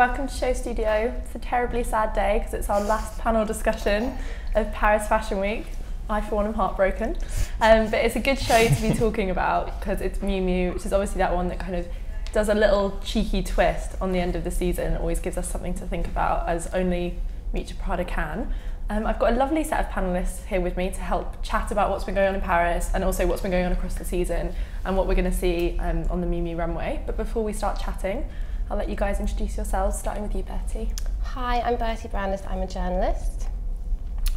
welcome to Show Studio. It's a terribly sad day because it's our last panel discussion of Paris Fashion Week. I, for one, am heartbroken. But it's a good show to be talking about because it's Miu Miu, which is obviously that one that kind of does a little cheeky twist on the end of the season. It always gives us something to think about, as only Miuccia Prada can. I've got a lovely set of panellists here with me to help chat about what's been going on in Paris and also what's been going on across the season and what we're going to see on the Miu Miu runway. But before we start chatting, I'll let you guys introduce yourselves, starting with you, Bertie. Hi, I'm Bertie Brandis, I'm a journalist.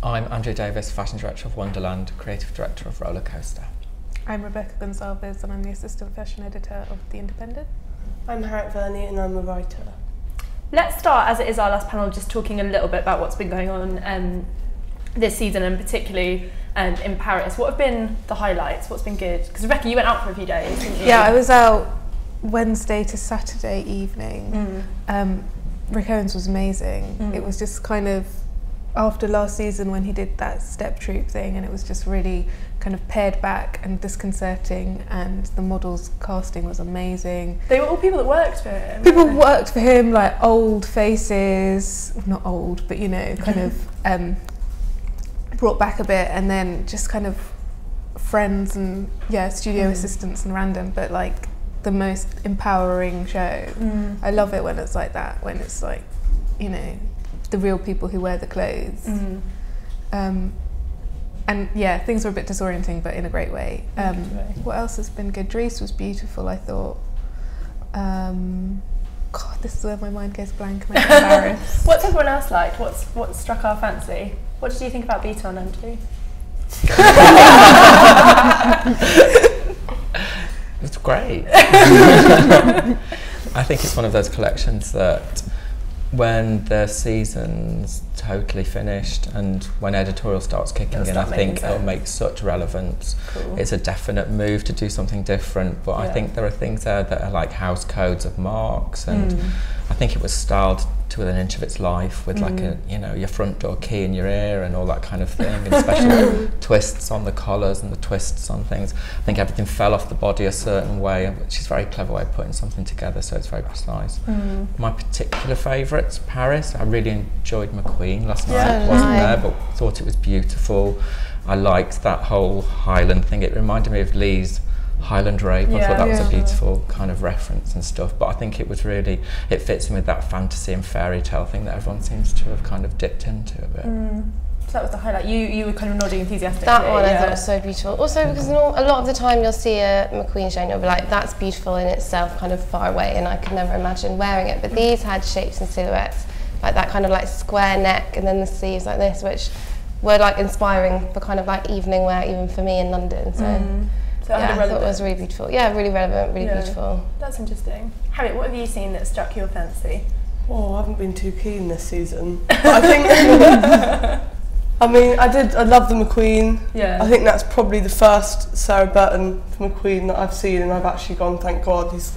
I'm Andrew Davis, Fashion Director of Wonderland, Creative Director of Roller Coaster. I'm Rebecca Gonsalves and I'm the Assistant Fashion Editor of The Independent. I'm Harriet Verney and I'm a writer. Let's start, as it is our last panel, just talking a little bit about what's been going on this season and particularly in Paris. What have been the highlights? What's been good? Because Rebecca, you went out for a few days, didn't you? Yeah, I was out Wednesday to Saturday evening. Rick Owens was amazing. It was just kind of after last season when he did that step troupe thing, and it was just really kind of pared back and disconcerting, and the models casting was amazing. They were all people that worked for him. People worked for him, like old faces, not old, but you know, kind of brought back a bit, and then just kind of friends and studio assistants and random, but like the most empowering show. I love it when it's like that, when it's like, you know, the real people who wear the clothes. And yeah, things were a bit disorienting, but in a great way. What else has been good? Dries was beautiful, I thought. God, this is where my mind goes blank. I'm embarrassed. What's everyone else liked? What struck our fancy? What did you think about Beaton, Andrew? It's great. I think it's one of those collections that when the season's totally finished and when editorial starts kicking in, I think it'll make such relevance. Cool. It's a definite move to do something different, but I think there are things there that are like house codes of marks, and I think it was styled to within an inch of its life with like a, you know, your front door key in your ear and all that kind of thing, and special twists on the collars and the twists on things. I think everything fell off the body a certain way, which is a very clever way of putting something together, so it's very precise. My particular favourites, Paris. I really enjoyed McQueen last night. Wasn't there, but thought it was beautiful. I liked that whole Highland thing. It reminded me of Lee's Highland Rape. I thought that was a beautiful kind of reference and stuff, but I think it was really, it fits in with that fantasy and fairy tale thing that everyone seems to have kind of dipped into a bit. So that was the highlight. You were kind of nodding enthusiastically. That one I thought was so beautiful. Also because a lot of the time you'll see a McQueen show and you'll be like, that's beautiful in itself, kind of far away, and I could never imagine wearing it. But these had shapes and silhouettes, like that kind of like square neck and then the sleeves like this, which were like inspiring for kind of like evening wear, even for me in London. So yeah, I thought it was really beautiful. Yeah, really relevant, really beautiful. That's interesting. Harriet, what have you seen that struck your fancy? Oh, I haven't been too keen this season. But I think, I mean, I love the McQueen. Yeah. I think that's probably the first Sarah Burton McQueen that I've seen, and I've actually gone, thank God, he's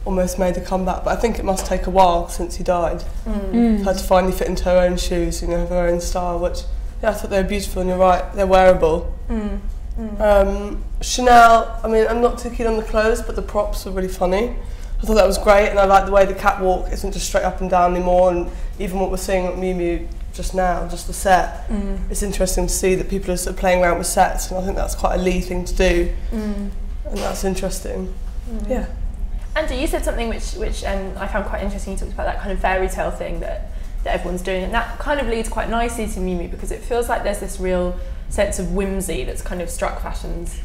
almost made a comeback. But I think it must take a while since he died for her to finally fit into her own shoes, you know, have her own style, which, yeah, I thought they were beautiful, and you're right, they're wearable. Chanel, I mean, I'm not too keen on the clothes, but the props were really funny. I thought that was great, and I like the way the catwalk isn't just straight up and down anymore, and even what we're seeing at Miu Miu just now, just the set. It's interesting to see that people are sort of playing around with sets, and I think that's quite a Lee thing to do, and that's interesting. Yeah. Andrew, you said something which I found quite interesting. You talked about that kind of fairy tale thing that everyone's doing, and that kind of leads quite nicely to Miu Miu, because it feels like there's this real sense of whimsy that's kind of struck fashion's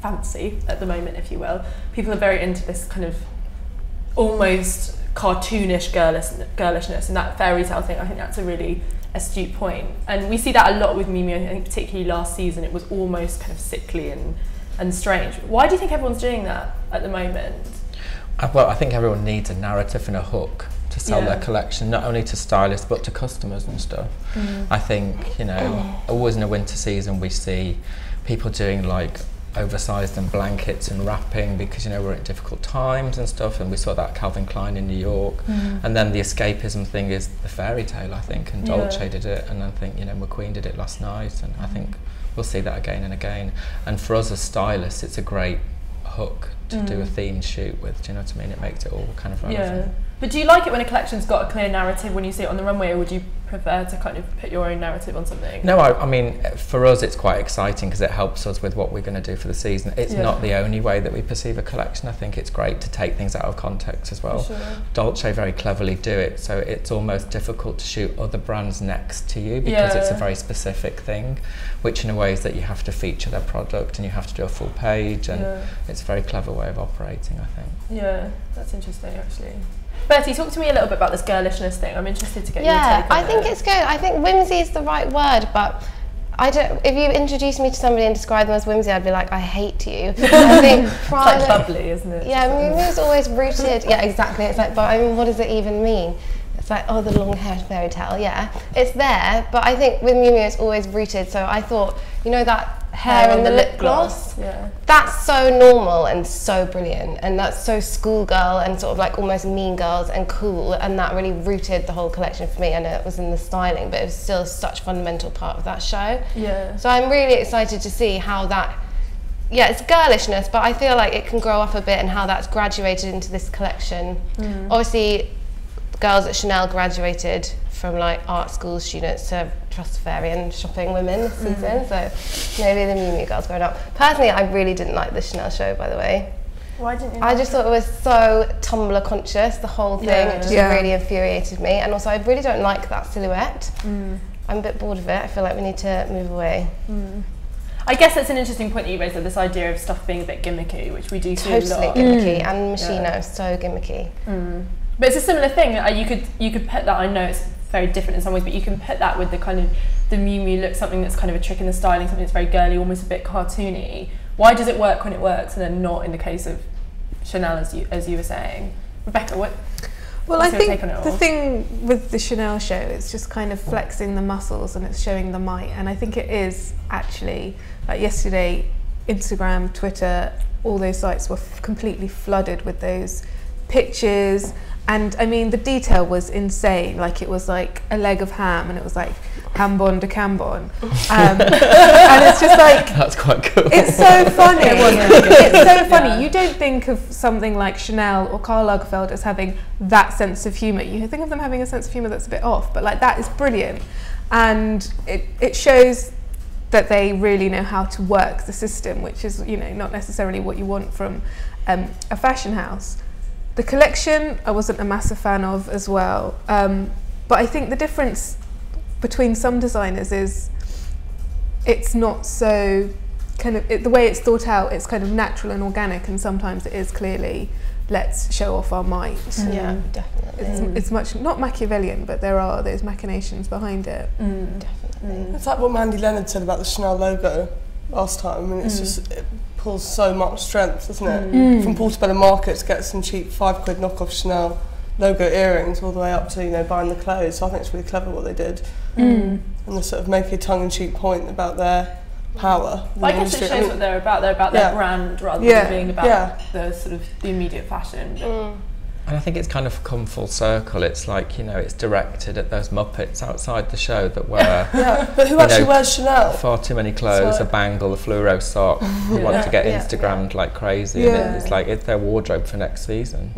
fancy at the moment, if you will. People are very into this kind of almost cartoonish girlishness, and that fairy tale thing. I think that's a really astute point, and we see that a lot with Miu Miu. I think particularly last season it was almost kind of sickly and strange. Why do you think everyone's doing that at the moment? Well, I think everyone needs a narrative and a hook to sell their collection, not only to stylists but to customers and stuff. I think, you know, always in a winter season we see people doing like oversized and blankets and wrapping because, you know, we're at difficult times and stuff, and we saw that Calvin Klein in New York. And then the escapism thing is the fairy tale, I think, and Dolce did it, and I think, you know, McQueen did it last night, and I think we'll see that again and again. And for us as stylists, it's a great hook to do a themed shoot with. Do you know what I mean? It makes it all kind of relevant. Yeah. But do you like it when a collection's got a clear narrative when you see it on the runway, or would you prefer to kind of put your own narrative on something? No, I mean, for us it's quite exciting because it helps us with what we're going to do for the season. It's not the only way that we perceive a collection. I think it's great to take things out of context as well. Sure. Dolce very cleverly do it, so it's almost difficult to shoot other brands next to you because it's a very specific thing, which in a way is that you have to feature their product and you have to do a full page, and it's a very clever way of operating, I think. Yeah, that's interesting actually. Bertie, talk to me a little bit about this girlishness thing. I'm interested to get your take on it. I think it's good. I think whimsy is the right word, but I don't. If you introduce me to somebody and describe them as whimsy, I'd be like, I hate you. I think it's like bubbly, isn't it? Yeah, Miu Miu is always rooted. Yeah, exactly. It's like, but I mean, what does it even mean? It's like, oh, the long hair fairy tale. Yeah, it's there, but I think with Miu Miu, it's always rooted. So I thought, you know, that hair and the lip gloss. Yeah. That's so normal and so brilliant, and that's so schoolgirl and sort of like almost Mean Girls and cool, and that really rooted the whole collection for me. I know it was in the styling, but it was still such a fundamental part of that show. Yeah. So I'm really excited to see how that, it's girlishness, but I feel like it can grow up a bit and how that's graduated into this collection. Obviously, girls at Chanel graduated from like art school students to Trustafarian shopping women this season, so maybe the Miu Miu girls growing up. Personally, I really didn't like the Chanel show, by the way. Why didn't you? I just thought it was so Tumblr conscious, the whole thing. It just really infuriated me, and also I really don't like that silhouette. I'm a bit bored of it. I feel like we need to move away. I guess that's an interesting point that you raised, this idea of stuff being a bit gimmicky, which we do see a lot. Totally gimmicky, and Machino, so gimmicky. But it's a similar thing. You could put that. I know it's very different in some ways, but you can put that with the kind of the Miu Miu look, something that's kind of a trick in the styling, something that's very girly, almost a bit cartoony. Why does it work when it works, and then not in the case of Chanel, as you were saying, Rebecca? Well, I think the thing with the Chanel show, it's just kind of flexing the muscles and it's showing the might, and I think it is actually, like yesterday, Instagram, Twitter, all those sites were completely flooded with those pictures. And I mean, the detail was insane. Like, it was like a leg of ham, and it was like Cambon de Cambon. And it's just like, that's quite cool. It's so funny. It's so funny. You don't think of something like Chanel or Karl Lagerfeld as having that sense of humour. You think of them having a sense of humour that's a bit off, but like that is brilliant. And it shows that they really know how to work the system, which is, you know, not necessarily what you want from a fashion house. The collection, I wasn't a massive fan of as well, but I think the difference between some designers is it's not so kind of, the way it's thought out, it's kind of natural and organic, and sometimes it is clearly, let's show off our might. Yeah, definitely. It's much, not Machiavellian, but there are those machinations behind it. Definitely. It's like what Mandy Leonard said about the Chanel logo last time. I mean, it's just, it pulls so much strength, doesn't it? From Portobello Market to get some cheap £5 knockoff Chanel logo earrings, all the way up to, you know, buying the clothes. So I think it's really clever what they did, and they sort of make a tongue-in-cheek point about their power. I guess it shows what they're about. They're about their brand rather than being about the sort of the immediate fashion. And I think it's kind of come full circle. It's like, you know, it's directed at those Muppets outside the show that wear but who actually wears Chanel? Far too many clothes, a bangle, a fluoro sock, who want to get Instagrammed like crazy, and it's like, it's their wardrobe for next season.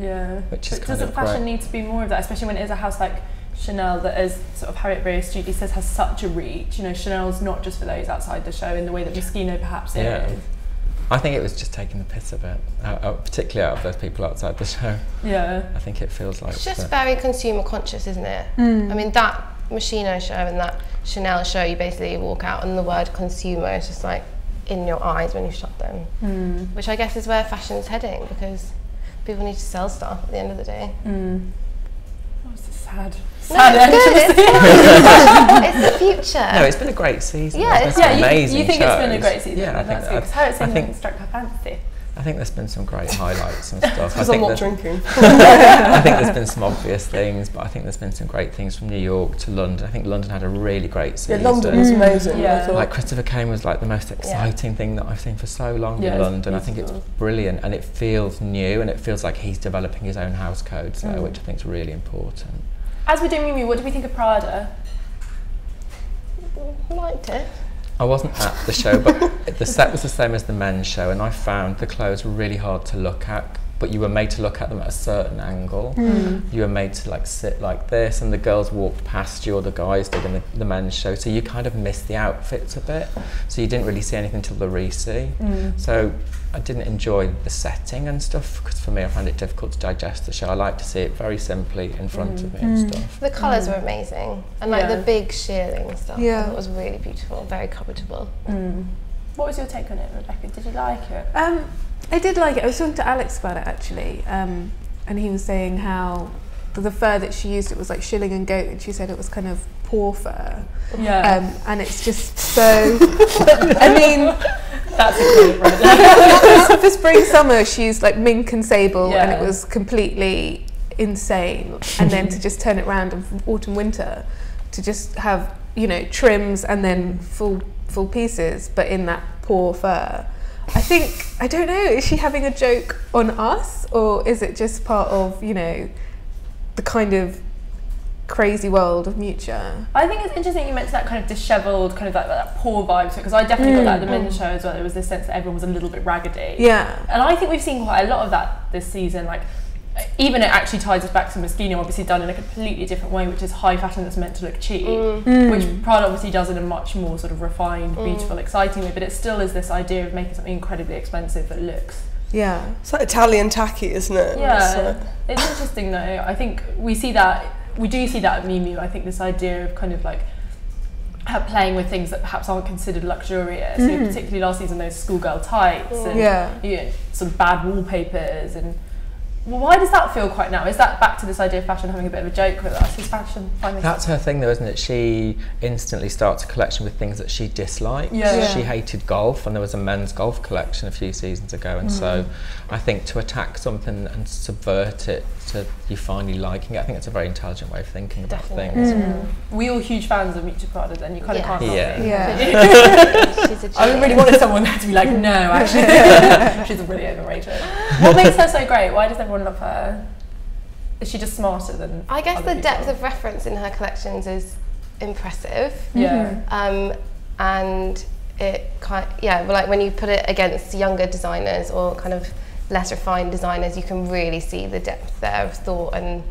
Which is kind of great. Doesn't fashion need to be more of that, especially when it is a house like Chanel that, as sort of Harriet very astutely says, has such a reach. You know, Chanel's not just for those outside the show in the way that Moschino perhaps is. I think it was just taking the piss a bit, particularly out of those people outside the show. I think it feels like... It's just very consumer conscious, isn't it? I mean, that Moschino show and that Chanel show, you basically walk out and the word consumer is just like in your eyes when you shop them. Which I guess is where fashion's heading, because people need to sell stuff at the end of the day. Oh, it's sad. It's the future. No, it's been a great season. It's amazing. You think shows. It's been a great season? Yeah, I think struck her fancy. I think there's been some great highlights and stuff. Because I'm not drinking. I think there's been some obvious things, but I think there's been some great things from New York to London. I think London had a really great season. Yeah, London was amazing. Like Christopher Kane was like the most exciting thing that I've seen for so long in London. I think it's brilliant, and it feels new, and it feels like he's developing his own house codes there, which I think is really important. As we're doing Miu Miu, what do we think of Prada? Liked it. I wasn't at the show, but the set was the same as the men's show, and I found the clothes were really hard to look at, but you were made to look at them at a certain angle. You were made to like sit like this, and the girls walked past you, or the guys did in the men's show, so you kind of missed the outfits a bit, so you didn't really see anything till the re-see. So I didn't enjoy the setting and stuff, because for me I found it difficult to digest the show. I like to see it very simply in front of me and stuff. The colours were amazing, and like the big shearling stuff, I thought it was really beautiful, very comfortable. What was your take on it, Rebecca? Did you like it? I did like it. I was talking to Alex about it actually, and he was saying how the fur that she used, it was like shilling and goat, and she said it was kind of poor fur. And it's just so, I mean, that's a quote right there. For spring summer she used like mink and sable, and it was completely insane. And then to just turn it around, and from autumn winter to just have, you know, trims and then full pieces, but in that poor fur. I think, I don't know, is she having a joke on us, or is it just part of, you know, the kind of crazy world of Miu? I think it's interesting you mentioned that kind of dishevelled, kind of like that poor vibe to it, because I definitely got that at the men's show as well. There was this sense that everyone was a little bit raggedy. And I think we've seen quite a lot of that this season. Like, even it actually ties us back to Moschino, obviously done in a completely different way, which is high fashion that's meant to look cheap, which Prada obviously does in a much more sort of refined, beautiful, exciting way, but it still is this idea of making something incredibly expensive that looks... It's like Italian tacky, isn't it? It's interesting though. I think we do see that at Miu Miu. I think this idea of kind of like playing with things that perhaps aren't considered luxurious, you know, particularly last season, those schoolgirl tights and you know, some bad wallpapers. And well, why does that feel quite now? Is that back to this idea of fashion having a bit of a joke with us? Is fashion finally... That's her thing though, isn't it? She instantly starts a collection with things that she disliked. She hated golf, and there was a men's golf collection a few seasons ago, and so I think to attack something and subvert it to you finally liking it, I think it's a very intelligent way of thinking about things. We all huge fans of Miu Prada, then you kind of can't help it. She's a I really wanted someone there to be like, no, actually, she's really overrated. What makes her so great? Why does everyone love her? Is she just smarter than I guess other the depth people? of reference in her collections is impressive. And it like when you put it against younger designers or kind of less refined designers, you can really see the depth there of thought and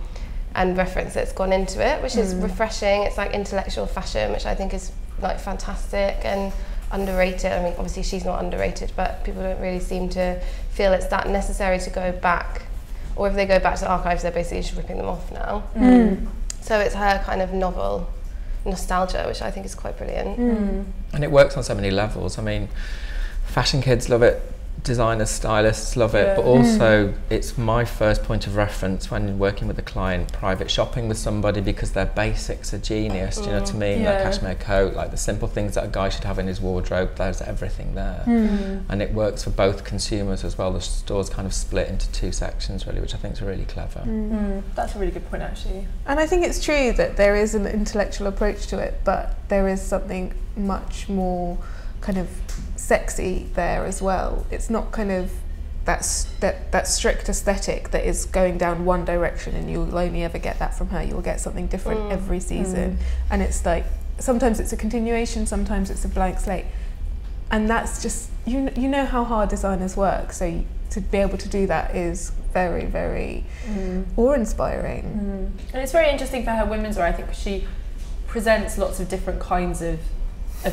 reference that's gone into it, which is refreshing. It's like intellectual fashion, which I think is like fantastic and underrated. I mean, obviously she's not underrated, but people don't really seem to feel it's that necessary to go back, or if they go back to the archives, they're basically just ripping them off now. So it's her kind of novel nostalgia, which I think is quite brilliant. And it works on so many levels. I mean, fashion kids love it, designers, stylists love it, but also it's my first point of reference when working with a client, private shopping with somebody, because their basics are genius. Do you know what I mean? Like cashmere coat, like the simple things that a guy should have in his wardrobe, there's everything there. And it works for both consumers as well. The store's kind of split into two sections really, which I think is really clever. That's a really good point actually. And I think it's true that there is an intellectual approach to it, but there is something much more kind of sexy there as well. It's not kind of that strict aesthetic that is going down one direction, and you'll only ever get that from her. You'll get something different every season, and it's like sometimes it's a continuation, sometimes it's a blank slate, and that's just you know how hard designers work. So to be able to do that is very, very awe-inspiring. And it's very interesting for her women's wear. I think she presents lots of different kinds of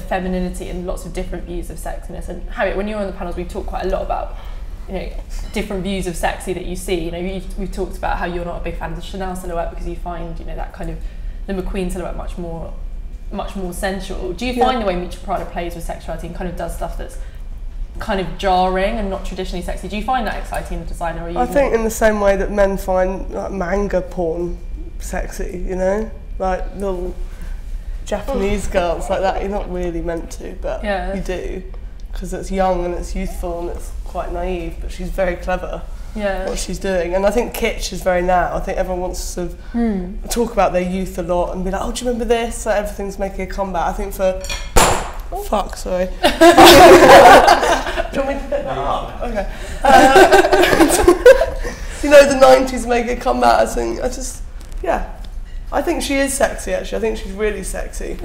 femininity and lots of different views of sexiness. And Harriet, when you were on the panels, we talked quite a lot about, you know, different views of sexy that you see. You know, we've talked about how you're not a big fan of the Chanel silhouette because you find, you know, that kind of the McQueen silhouette much more sensual. Do you find the way Miu Prada plays with sexuality and kind of does stuff that's kind of jarring and not traditionally sexy? Do you find that exciting in a designer? Or are you I think in the same way that men find like manga porn sexy, you know, like little Japanese girls like that. You're not really meant to, but you do, because it's young and it's youthful and it's quite naive, but she's very clever what she's doing. And I think kitsch is very now. I think everyone wants to talk about their youth a lot and be like, oh, do you remember this? Like, everything's making a comeback. I think for fuck, sorry. Do you want me to pick that up? Okay. You know, the 90s make a comeback. I think I think she is sexy actually. I think she's really sexy.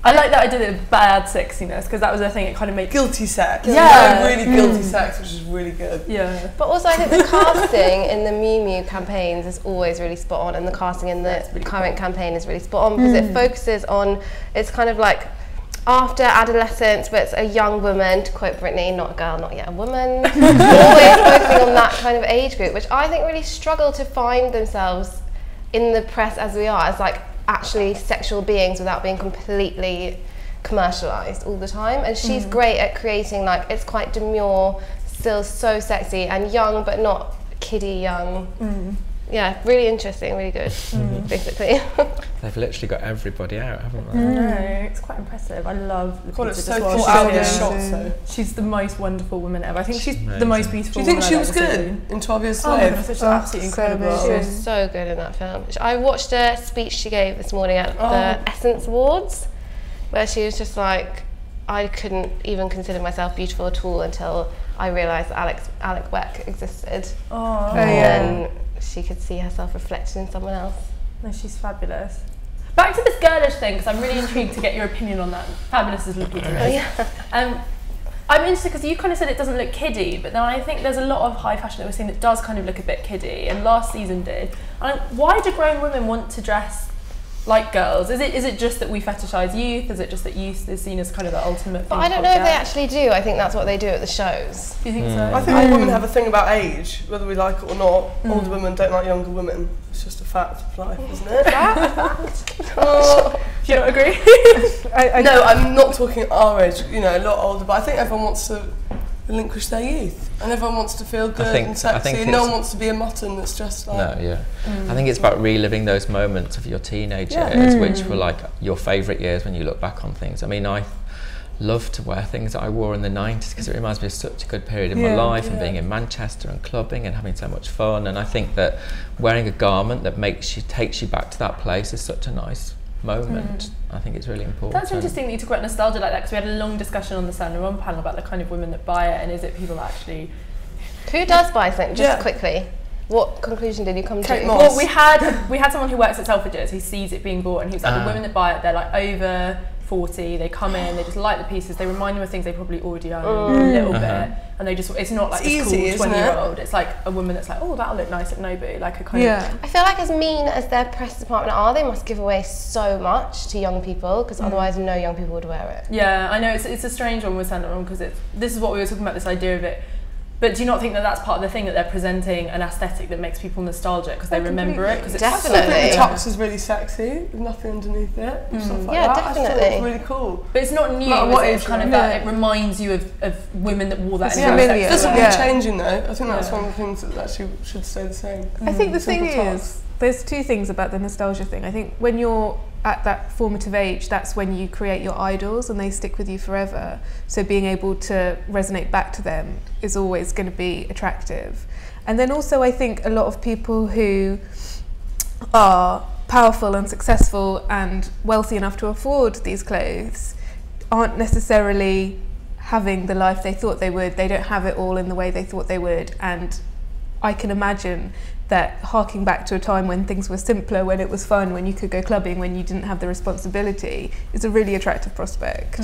I like that I did it bad sexiness because that was the thing. It kind of made guilty sex. Yeah, really guilty sex, which is really good. Yeah. But also, I think the casting in the Miu Miu campaigns is always really spot on, and the casting in the current campaign is really spot on because it focuses on. It's kind of like after adolescence, but it's a young woman. To quote Britney, not a girl, not yet a woman. Always focusing on that kind of age group, which I think really struggle to find themselves in the press as we are, as like actually sexual beings without being completely commercialized all the time. And she's great at creating, like, it's quite demure, still so sexy and young but not kiddie young. Yeah, really interesting, really good, basically. They've literally got everybody out, haven't they? No, it's quite impressive. I love the It's so thought out the shots though. She's the most wonderful woman ever. I think she's the most beautiful. Do you think woman she was good in 12 Years a Slave? Oh my goodness, she's absolutely incredible. She was so good in that film. I watched a speech she gave this morning at the Essence Awards, where she was just like, I couldn't even consider myself beautiful at all until I realised that Alec Weck existed. And then she could see herself reflected in someone else. No, she's fabulous. Back to this girlish thing, because I'm really intrigued to get your opinion on that. Fabulous is looking to me. I'm interested because you kind of said it doesn't look kiddie, but then I think there's a lot of high fashion that we're seeing that does kind of look a bit kiddie, and last season did. And why do grown women want to dress like girls? Is it just that we fetishize youth? Is it just that youth is seen as kind of the ultimate? But I don't know if they actually do. I think that's what they do at the shows. Do you think so? I think all women have a thing about age, whether we like it or not. Older women don't like younger women. It's just a fact of life, isn't it? Do you not agree? No, I'm not talking our age, you know, a lot older, but I think everyone wants to relinquish their youth, and everyone wants to feel good and sexy, and no one wants to be a mutton that's just like... I think it's about reliving those moments of your teenage years, which were like your favourite years when you look back on things. I mean, I love to wear things that I wore in the 90s because it reminds me of such a good period in my life, and being in Manchester and clubbing and having so much fun. And I think that wearing a garment that takes you back to that place is such a nice moment. I think it's really important. That's interesting that you talk about nostalgia like that, because we had a long discussion on the Saint Laurent panel about the kind of women that buy it, and is it people that actually... Who does buy something? Just quickly. What conclusion did you come to? Well, we had someone who works at Selfridges who sees it being bought, and he was like, the women that buy it, they're like over 40, they come in, they just like the pieces, they remind them of things they probably already own a little bit, and they just, it's not like this cool 20-year-old, it's like a woman that's like, oh, that'll look nice at Nobu, like a kind of... I feel like as mean as their press department are, they must give away so much to young people, because otherwise no young people would wear it. Yeah, I know, it's a strange one with Saint Laurent, because this is what we were talking about, this idea of it. But do you not think that that's part of the thing, that they're presenting an aesthetic that makes people nostalgic because they remember it? Cause definitely. I think the tux is really sexy with nothing underneath it. Stuff like that. Definitely. I think it's really cool. But it's not new. What it's kind of that it reminds you of women that wore that. It doesn't need changing though. I think that's one of the things that actually should stay the same. I think the thing is, there's two things about the nostalgia thing. I think when you're at that formative age, that's when you create your idols and they stick with you forever. So being able to resonate back to them is always going to be attractive. And then also I think a lot of people who are powerful and successful and wealthy enough to afford these clothes aren't necessarily having the life they thought they would. They don't have it all in the way they thought they would. And I can imagine that harking back to a time when things were simpler, when it was fun, when you could go clubbing, when you didn't have the responsibility, is a really attractive prospect.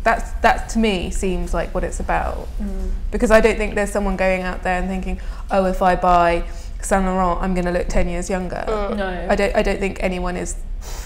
That to me seems like what it's about. Because I don't think there's someone going out there and thinking, oh, if I buy Saint Laurent, I'm going to look 10 years younger. No. I don't think anyone is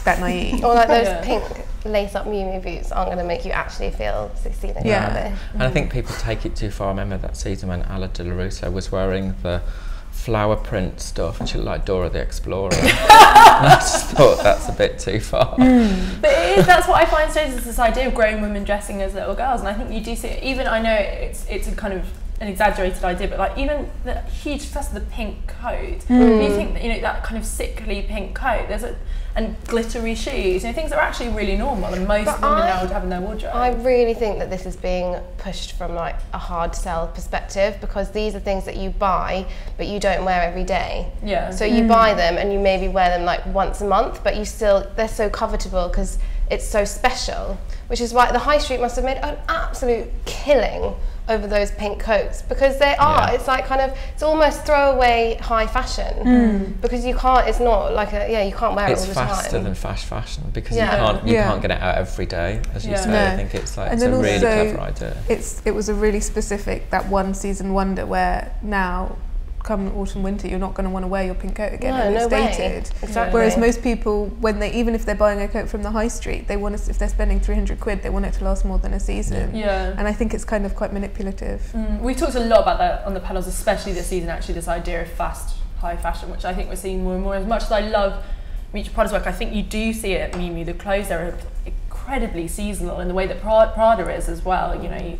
that naive. Or like those pink lace-up Miu Miu boots aren't going to make you actually feel 16 again. And I think people take it too far. I remember that season when Ala de la Russo was wearing the flower print stuff and she looked like Dora the Explorer. And I just thought that's a bit too far. But it is, that's what I find strange, is this idea of grown women dressing as little girls, and I think you do see it, even, I know it's a kind of an exaggerated idea, but like even the huge success of the pink coat, you think that, you know, that kind of sickly pink coat, and glittery shoes, you know, things that are actually really normal and most women now would have in their wardrobe. I really think that this is being pushed from like a hard sell perspective, because these are things that you buy but you don't wear every day. So you buy them and you maybe wear them like once a month, but they're so covetable because it's so special, which is why the high street must have made an absolute killing over those pink coats, because they are, it's like kind of, it's almost throwaway high fashion, because you can't, it's not like you can't wear it all the time. It's faster than fast fashion, because you can't get it out every day, as you say. No. I think it's like, it's a really clever idea. It was a really specific, that one season wonder, where now, come autumn winter, you're not going to want to wear your pink coat again, and it's dated. Exactly. Whereas most people, when they, even if they're buying a coat from the high street, they want to, if they're spending 300 quid, they want it to last more than a season. And I think it's kind of quite manipulative. We talked a lot about that on the panels, especially this season, actually, this idea of fast high fashion, which I think we're seeing more and more. As much as I love Miu Miu Prada's work, I think you do see it at Miu Miu, the clothes there are incredibly seasonal in the way that Prada is as well. You know,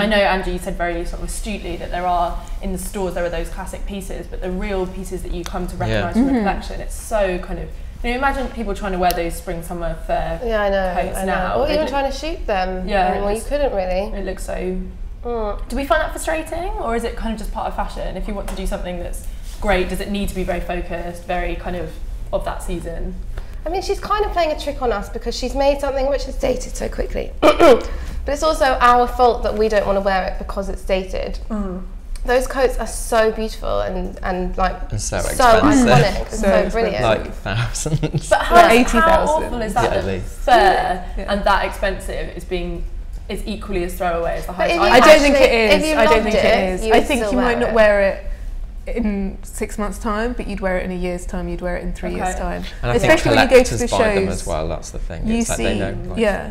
I know, Andrew, you said very sort of astutely that there are, in the stores, there are those classic pieces, but the real pieces that you come to recognise from the collection, it's so kind of, you know, imagine people trying to wear those spring summer fair coats now. Or even trying to shoot them. Well, you couldn't really. It looks so... Do we find that frustrating, or is it kind of just part of fashion? If you want to do something that's great, does it need to be very focused, very kind of that season? I mean, she's kind of playing a trick on us, because she's made something which is dated so quickly. But it's also our fault that we don't want to wear it because it's dated. Those coats are so beautiful and like and so iconic and so brilliant. Like thousands. But how awful is that? That fair and that expensive is equally as throwaway as the high. I don't think it is. I don't think it is. I think you might not wear it in 6 months' time, but you'd wear it in a year's time, you'd wear it in 3 years' time. And I think especially when you go to the buy shows them as well, that's the thing. You it's like see, they know,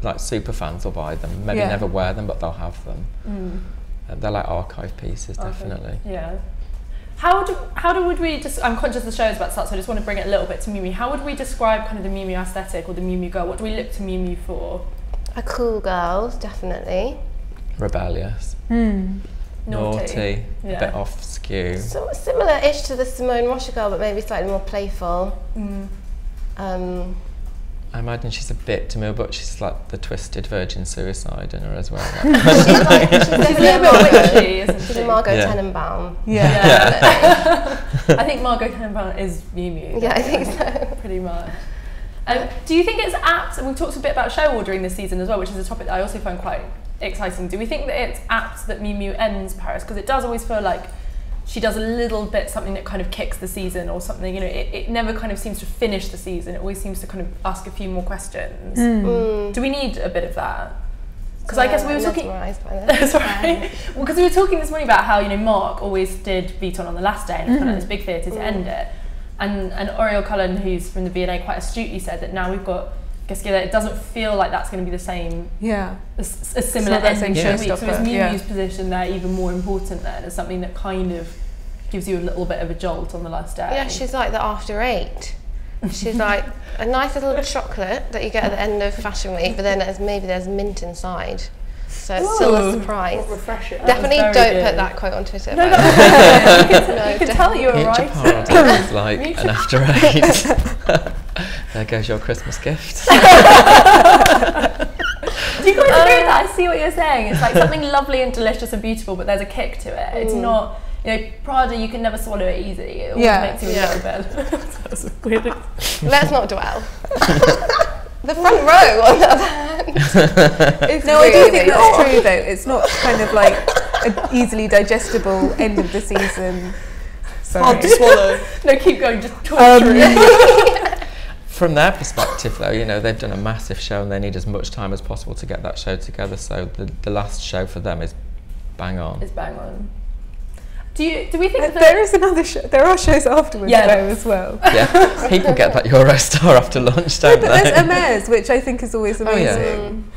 like super fans will buy them, maybe never wear them, but they'll have them. They're like archive pieces, definitely. Yeah. Would we just, I'm conscious the show is about to start, so I just want to bring it a little bit to Miu Miu. How would we describe kind of the Miu Miu aesthetic or the Miu Miu girl? What do we look to Miu Miu for? A cool girl, definitely. Rebellious. Naughty, a bit off skew. So similar-ish to the Simone Rocha girl, but maybe slightly more playful. I imagine she's a bit demure, but she's like the twisted virgin suicide in her as well. She's a little bit witchy, isn't she? She's a Margot Tenenbaum. I think Margot Tenenbaum is Miu Miu. Yeah, I think so. Pretty much. Do you think it's apt, and we've talked a bit about show ordering this season as well, which is a topic that I also find quite exciting. Do we think that it's apt that Miu Miu ends Paris? Because it does always feel like she does a little bit something that kind of kicks the season or something, you know, it never kind of seems to finish the season. It always seems to kind of ask a few more questions. Do we need a bit of that? Because I guess we were talking... That's right. Well, because we were talking this morning about how, you know, Mark always did Vuitton on the last day and it was kind of this big theatre to end it. And Oriel Cullen, who's from the V&A, quite astutely said that now we've got Gasquet, it doesn't feel like that's going to be the same, a similar ending show week. So is Miu Miu's position there even more important then, as something that kind of gives you a little bit of a jolt on the last day? Yeah, she's like the after eight. She's like a nice little chocolate that you get at the end of Fashion Week, but then maybe there's mint inside. So it's still a surprise. Definitely don't put that quote on Twitter. No, you can tell you're right. It's like an after eight. There goes your Christmas gift. Do you guys agree with that? I see what you're saying. It's like something lovely and delicious and beautiful, but there's a kick to it. It's not, you know, Prada, you can never swallow it easy. It always makes you a little bit. Let's not dwell. The front row, on the other hand. I do think that's true though. It's not kind of like an easily digestible end of the season. Hard to swallow. No, keep going, just torture From their perspective though, you know, they've done a massive show and they need as much time as possible to get that show together, so the last show for them is bang on. It's bang on. Do we think there is another show? There are shows afterwards though as well. Yeah, people get that Eurostar after lunch, don't they? But there's Hermès, which I think is always amazing.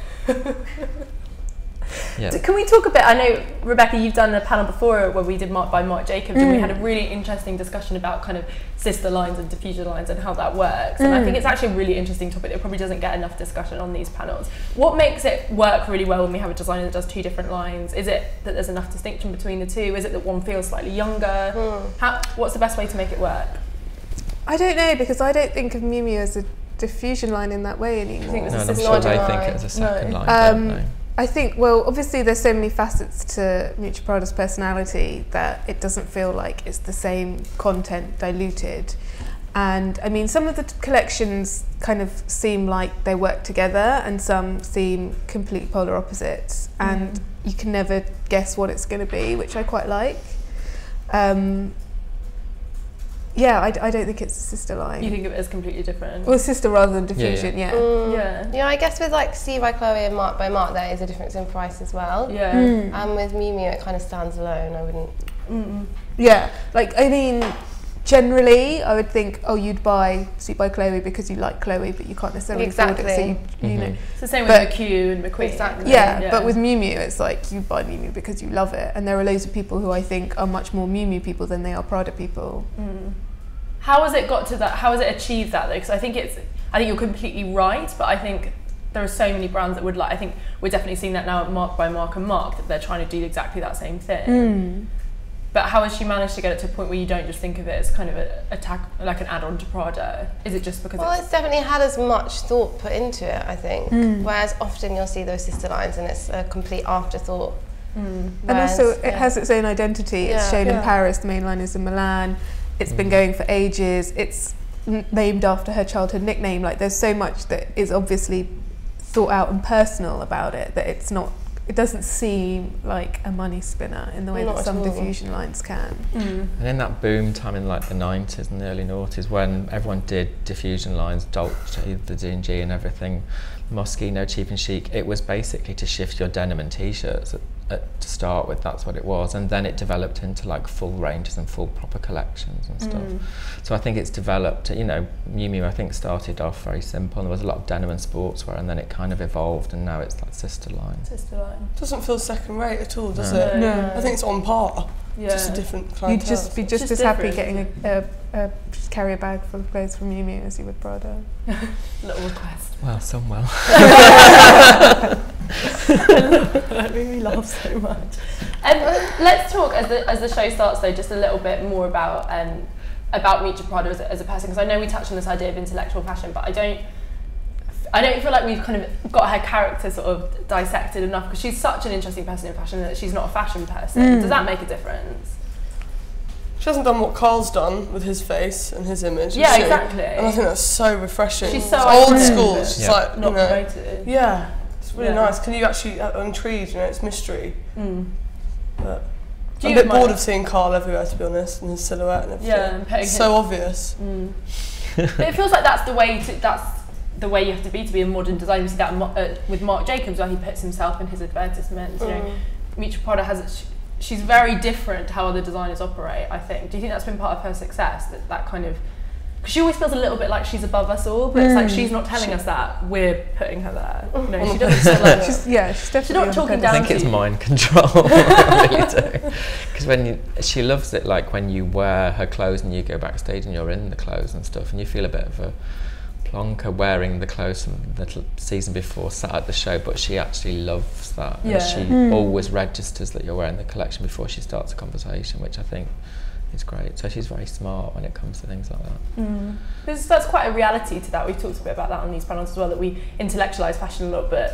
Can we talk a bit? I know, Rebecca, you've done a panel before where we did Mark by Marc Jacobs, and we had a really interesting discussion about kind of sister lines and diffusion lines and how that works. And I think it's actually a really interesting topic that probably doesn't get enough discussion on these panels. What makes it work really well when we have a designer that does two different lines? Is it that there's enough distinction between the two? Is it that one feels slightly younger? What's the best way to make it work? I don't know, because I don't think of Miu Miu as a diffusion line in that way anymore. I think I'm sure they think it as a second line, don't they? I think, well, obviously there's so many facets to Miu Miu Prada's personality that it doesn't feel like it's the same content diluted. And I mean, some of the collections kind of seem like they work together, and some seem complete polar opposites, and you can never guess what it's going to be, which I quite like. Yeah, I don't think it's a sister line. You think of it as completely different? Well, sister rather than diffusion, Yeah, I guess with like See by Chloe and Mark by Mark, there is a difference in price as well. Yeah. And with Miu Miu, it kind of stands alone. I wouldn't. Yeah, like I mean, generally, I would think, oh, you'd buy See by Chloe because you like Chloe, but you can't necessarily afford it, so you know. It's the same with McHugh and McQueen. Exactly. Yeah, but with Miu Miu, it's like you buy Miu Miu because you love it, and there are loads of people who I think are much more Miu Miu people than they are Prada people. How has it got to that? How has it achieved that though? Because I think you're completely right, but I think there are so many brands that would like. I think we're definitely seeing that now at Mark by Mark and Mark, that they're trying to do exactly that same thing. But how has she managed to get it to a point where you don't just think of it as kind of like an add-on to Prada? Is it just because? Well, it's definitely had as much thought put into it, I think. Whereas often you'll see those sister lines and it's a complete afterthought. And also it has its own identity. It's shown in Paris, the main line is in Milan. It's been going for ages. It's named after her childhood nickname. Like there's so much that is obviously thought out and personal about it that it's not. It doesn't seem like a money spinner in the way that some diffusion lines can. And in that boom time in like the 90s and the early noughties, when everyone did diffusion lines, Dolce, the D&G and everything, Moschino, Cheap and Chic, it was basically to shift your denim and t-shirts to start with. That's what it was, and then it developed into like full ranges and full proper collections and stuff. So I think it's developed, you know, Miu Miu I think started off very simple, and there was a lot of denim and sportswear, and then it kind of evolved, and now it's that sister line. Doesn't feel second rate at all, does it? No. I think it's on par. Just a different clientele. You'd just be just as happy getting just carry a bag full of clothes from Miu Miu as you would Prada. Little request. Well, some will. That made me laugh so much. Let's talk as the show starts though, just a little bit more about Miuccia Prada as a person, because I know we touched on this idea of intellectual fashion, but I don't feel like we've kind of got her character sort of dissected enough, because she's such an interesting person in fashion that she's not a fashion person. Does that make a difference? She hasn't done what Carl's done with his face and his image. Yeah, exactly. And I think that's so refreshing. She's so old school. She's like, not promoted. Yeah, it's really nice. Can you actually, I'm intrigued, you know, it's mystery. But I'm a bit bored of seeing Carl everywhere, to be honest, and his silhouette and everything. Yeah, it's so obvious. But it feels like that's the way you have to be a modern designer. We see that with Marc Jacobs, where he puts himself in his advertisements. You know, Miuccia Prada she's very different to how other designers operate, I think. Do you think that's been part of her success? That kind of, because she always feels a little bit like she's above us all, but it's like she's not telling us that, we're putting her there. You know, she doesn't feel like she's definitely she's not talking down. I think it's mind control. I really do. Because she loves it, like when you wear her clothes and you go backstage and you're in the clothes and stuff, and you feel a bit of a plonker wearing the clothes from the season before, sat at the show, but she actually loves that. And she always registers that you're wearing the collection before she starts a conversation, which I think is great. So she's very smart when it comes to things like that. That's quite a reality to that. We've talked a bit about that on these panels as well, that we intellectualise fashion a lot, but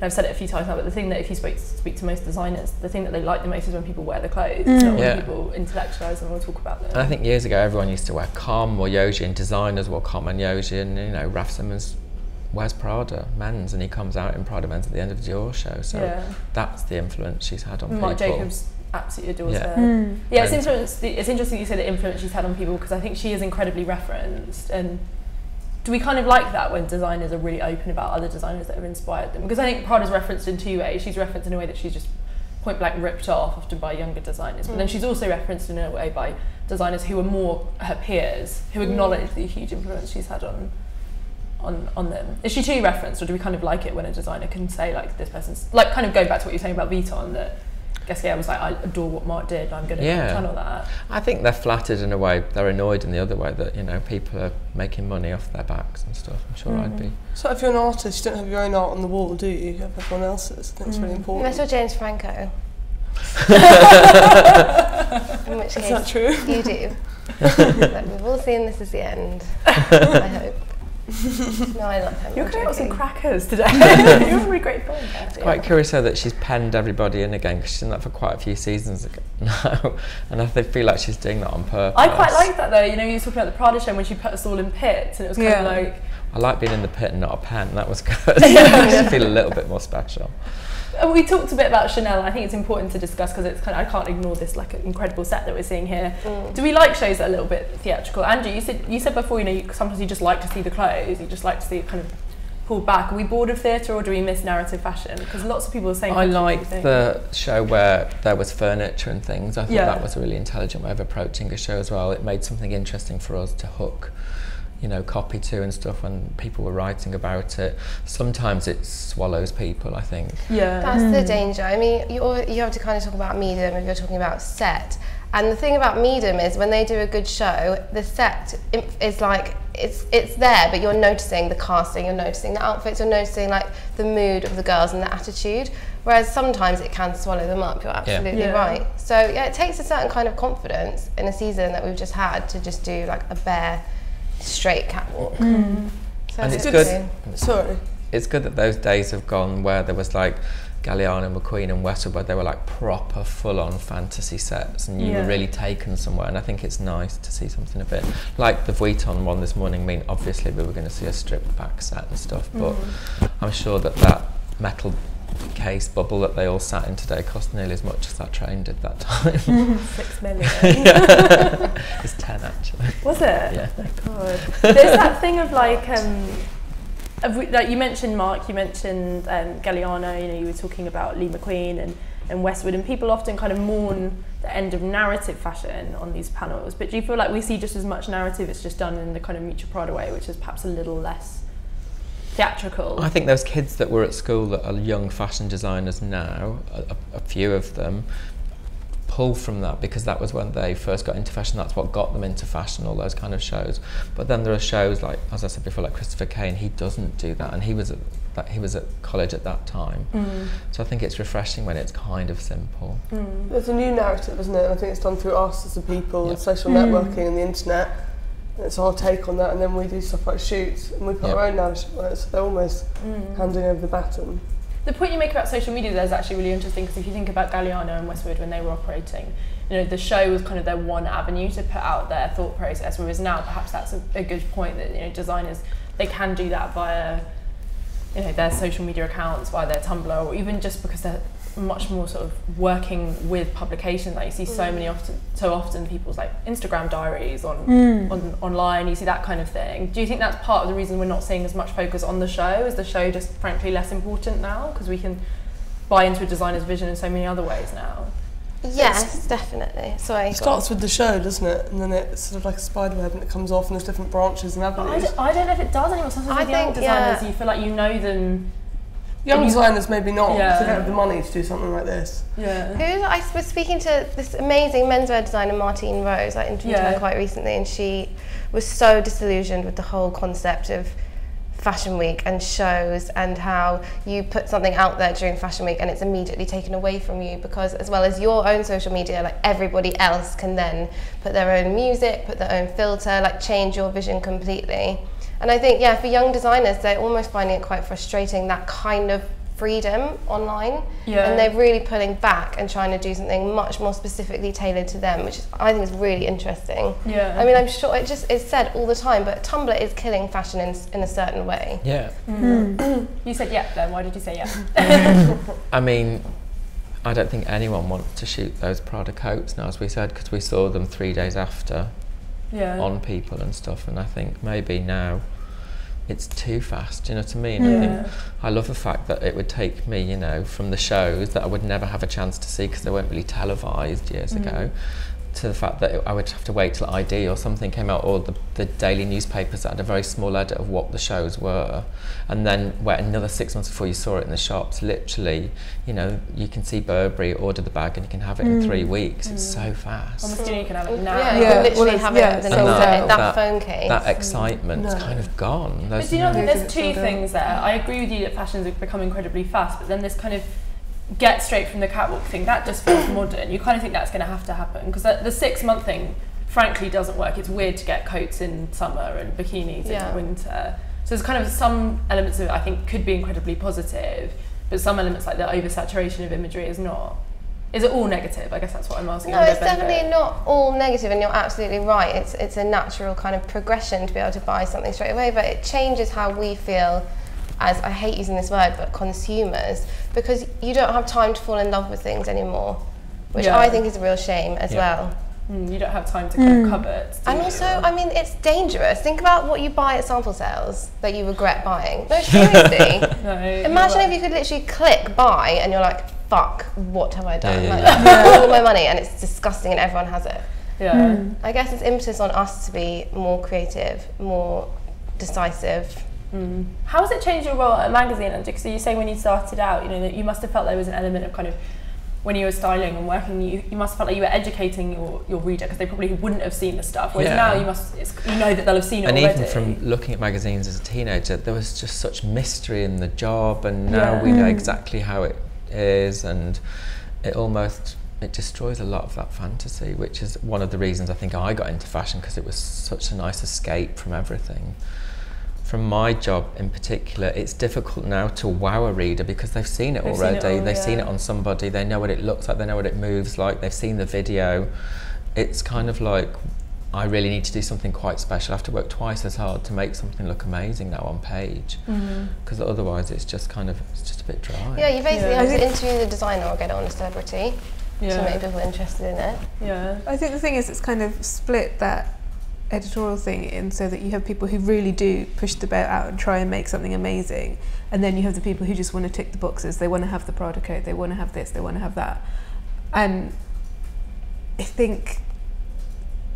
I've said it a few times now, but the thing that if you speak to most designers, the thing that they like the most is when people wear the clothes, not when people intellectualise them or talk about them. And I think years ago everyone used to wear Com or Yohji, and designers wore Com and Yohji, and you know, Raf Simons wears Prada men's, and he comes out in Prada men's at the end of the Dior show, so that's the influence she's had on people. Marc Jacobs absolutely adores her. Yeah, it's interesting you say the influence she's had on people, because I think she is incredibly referenced. And do we kind of like that when designers are really open about other designers that have inspired them? Because I think Prada's referenced in two ways. She's referenced in a way that she's just point blank ripped off, often by younger designers, but then she's also referenced in a way by designers who are more her peers, who acknowledge the huge influence she's had on them. Is she too referenced, or do we kind of like it when a designer can say, like, this person's, like, kind of going back to what you're saying about Vuitton, that Gasquet was like, I adore what Marc did, I'm going to channel that. I think they're flattered in a way, they're annoyed in the other way, that, you know, people are making money off their backs and stuff. I'm sure I'd be. So if you're an artist, you don't have your own art on the wall, do you? You have everyone else's. I think it's really important. Unless you're James Franco. In which case, is that true? You do. But we've all seen this as the end, I hope. No, I love him. You're going out some crackers today. You're really great fun. It's quite curious though that she's penned everybody in again, because she's done that for quite a few seasons ago now, and I feel like she's doing that on purpose. I quite like that though. You know, you were talking about the Prada show when she put us all in pits, and it was kind of like. I like being in the pit and not a pen. That was good. I just feel a little bit more special. And we talked a bit about Chanel. I think it's important to discuss because it's kind of, I can't ignore this like incredible set that we're seeing here. Do we like shows that are a little bit theatrical? Andrew, you said before, you know, sometimes you just like to see the clothes. You just like to see it kind of pulled back. Are we bored of theatre, or do we miss narrative fashion? Because lots of people are saying. I liked the show where there was furniture and things. I thought that was a really intelligent way of approaching a show as well. It made something interesting for us to hook, you know, copy to and stuff when people were writing about it. Sometimes it swallows people, I think. Yeah. That's the danger. I mean, you have to kind of talk about medium if you're talking about set. And the thing about medium is when they do a good show, the set is like, it's there, but you're noticing the casting, you're noticing the outfits, you're noticing like the mood of the girls and the attitude. Whereas sometimes it can swallow them up, you're absolutely right. So yeah, it takes a certain kind of confidence in a season that we've just had to just do like a bare, straight catwalk. So and it's good. Sorry. It's good that those days have gone where there was like Galliano, McQueen and Westwood, where they were like proper full-on fantasy sets and you were really taken somewhere, and I think it's nice to see something a bit like the Vuitton one this morning. I mean, obviously we were going to see a stripped back set and stuff, but I'm sure that metal case bubble that they all sat in today cost nearly as much as that train did that time. 6 million. It's 10 actually. Was it? Yeah. Oh my god. There's that thing of like you mentioned Mark, you mentioned Galliano, you know, you were talking about Lee McQueen and Westwood, and people often kind of mourn the end of narrative fashion on these panels, but do you feel like we see just as much narrative, it's just done in the kind of Miu Miu Prada way, which is perhaps a little less theatrical? I think those kids that were at school that are young fashion designers now, a few of them, pull from that because that was when they first got into fashion. That's what got them into fashion, all those kind of shows. But then there are shows like, as I said before, like Christopher Kane. He doesn't do that, and he was at college at that time. So I think it's refreshing when it's kind of simple. There's a new narrative, isn't it? I think it's done through us as a people and social networking and the internet. And it's our take on that, and then we do stuff like shoots and we put our own narrative on it, so they're almost handing over the baton. The point you make about social media there is actually really interesting, because if you think about Galliano and Westwood when they were operating, you know, the show was kind of their one avenue to put out their thought process, whereas now perhaps that's a good point that, you know, designers, they can do that via, you know, their social media accounts, via their Tumblr, or even just because they're much more sort of working with publications. Like you see so often people's like Instagram diaries on online, you see that kind of thing. Do you think that's part of the reason we're not seeing as much focus on the show? Is the show just frankly less important now because we can buy into a designer's vision in so many other ways now? Yes, definitely. Sorry. It starts with the show, doesn't it? And then it's sort of like a spider web and it comes off and there's different branches and avenues. I don't know if it does anymore. Sometimes with young designers you feel like you know them. Young designers maybe not, because they don't have the money to do something like this. I was speaking to this amazing menswear designer, Martine Rose. I interviewed her quite recently, and she was so disillusioned with the whole concept of Fashion Week and shows, and how you put something out there during Fashion Week and it's immediately taken away from you, because as well as your own social media, like everybody else can then put their own music, put their own filter, like change your vision completely. And I think, for young designers, they're almost finding it quite frustrating, that kind of freedom online. And they're really pulling back and trying to do something much more specifically tailored to them, which I think is really interesting. I mean, I'm sure it's said all the time, but Tumblr is killing fashion in a certain way. You said then, why did you say I mean, I don't think anyone wants to shoot those Prada coats now, as we said, because we saw them 3 days after on people and stuff, and I think maybe now it's too fast, you know what I mean? I think I love the fact that it would take me, you know, from the shows that I would never have a chance to see because they weren't really televised years ago, to the fact that I would have to wait till ID or something came out, or the daily newspapers that had a very small edit of what the shows were, and then wait another 6 months before you saw it in the shops. Literally, you know, you can see Burberry, order the bag and you can have it in 3 weeks. It's so fast. Almost you can have it now. You can literally have it in that phone case. That excitement's kind of gone. But do you not think there's two things there? I agree with you that fashions have become incredibly fast, but then this kind of get straight from the catwalk thing, that just feels modern. You kind of think that's going to have to happen, because the 6 month thing frankly doesn't work. It's weird to get coats in summer and bikinis in winter. So there's kind of some elements of it I think could be incredibly positive, but some elements like the oversaturation of imagery is not. Is it all negative? I guess that's what I'm asking. No, it's definitely not all negative, and you're absolutely right. It's a natural kind of progression to be able to buy something straight away, but it changes how we feel as, I hate using this word, but consumers, because you don't have time to fall in love with things anymore, which I think is a real shame as well. You don't have time to kind of covet. And also, I mean, it's dangerous. Think about what you buy at sample sales that you regret buying. No, seriously. Imagine if you could literally click buy and you're like, fuck, what have I done? All my money, and it's disgusting and everyone has it. I guess it's impetus on us to be more creative, more decisive. How has it changed your role at a magazine, Angie? So you say when you started out, you know, that you must have felt there was an element of kind of, when you were styling and working, you must have felt like you were educating your reader, because they probably wouldn't have seen the stuff. Whereas now you know that they'll have seen it already. And even from looking at magazines as a teenager, there was just such mystery in the job, and now we know exactly how it is, and it destroys a lot of that fantasy, which is one of the reasons I think I got into fashion, because it was such a nice escape from everything. From my job in particular, it's difficult now to wow a reader because they've seen it already. They've seen it on somebody, they know what it looks like, they know what it moves like, they've seen the video. It's kind of like, I really need to do something quite special. I have to work twice as hard to make something look amazing now on page, because otherwise it's just a bit dry. Yeah, you basically have to interview the designer or get it on a celebrity to make people interested in it. I think the thing is, it's kind of split that editorial thing in, so that you have people who really do push the boat out and try and make something amazing, and then you have the people who just want to tick the boxes. They want to have the Prada coat, they want to have this, they want to have that. And I think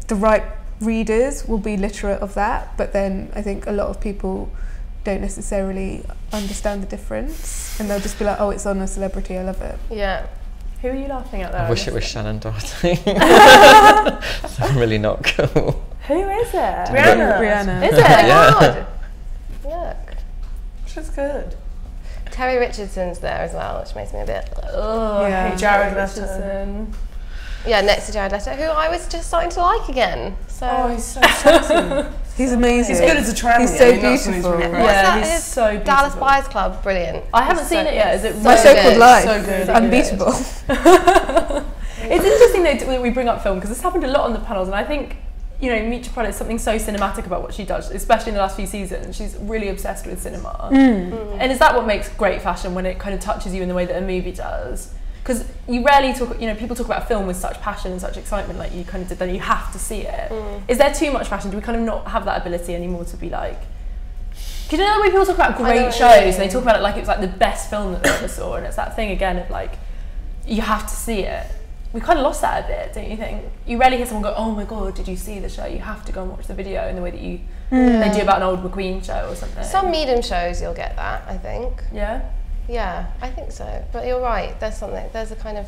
the right readers will be literate of that, but then I think a lot of people don't necessarily understand the difference, and they'll just be like, oh, it's on a celebrity, I love it. Yeah. Who are you laughing at there? I wish it was Shannon Doherty. It's really not cool. Who is it? Rihanna. Is it? Yeah. Look. She's good. Terry Richardson's there as well, which makes me a bit... Jared Leto. Yeah, next to Jared Leto, who I was just starting to like again. So he's so sexy. He's amazing. He's good as a tranny. He's so beautiful. He's so beautiful. Dallas Buyers Club, brilliant. I haven't seen it yet. Is it My So-Called Life? So good. Unbeatable. It's interesting though that we bring up film, because this happened a lot on the panels, and I think, you know, Miu Miu is something so cinematic about what she does, especially in the last few seasons. She's really obsessed with cinema. And is that what makes great fashion, when it kind of touches you in the way that a movie does? Because you rarely talk, you know, people talk about film with such passion and such excitement like you kind of did, then you have to see it. Is there too much fashion? Do we kind of not have that ability anymore to be like, do you know the way people talk about great shows, and they talk about it like it was like the best film that they ever saw, and it's that thing again of like, you have to see it. We kind of lost that a bit, don't you think? You rarely hear someone go, oh my god, did you see the show? You have to go and watch the video in the way that you they do about an old McQueen show or something. Some medium shows you'll get that, I think. Yeah, I think so. But you're right, there's a kind of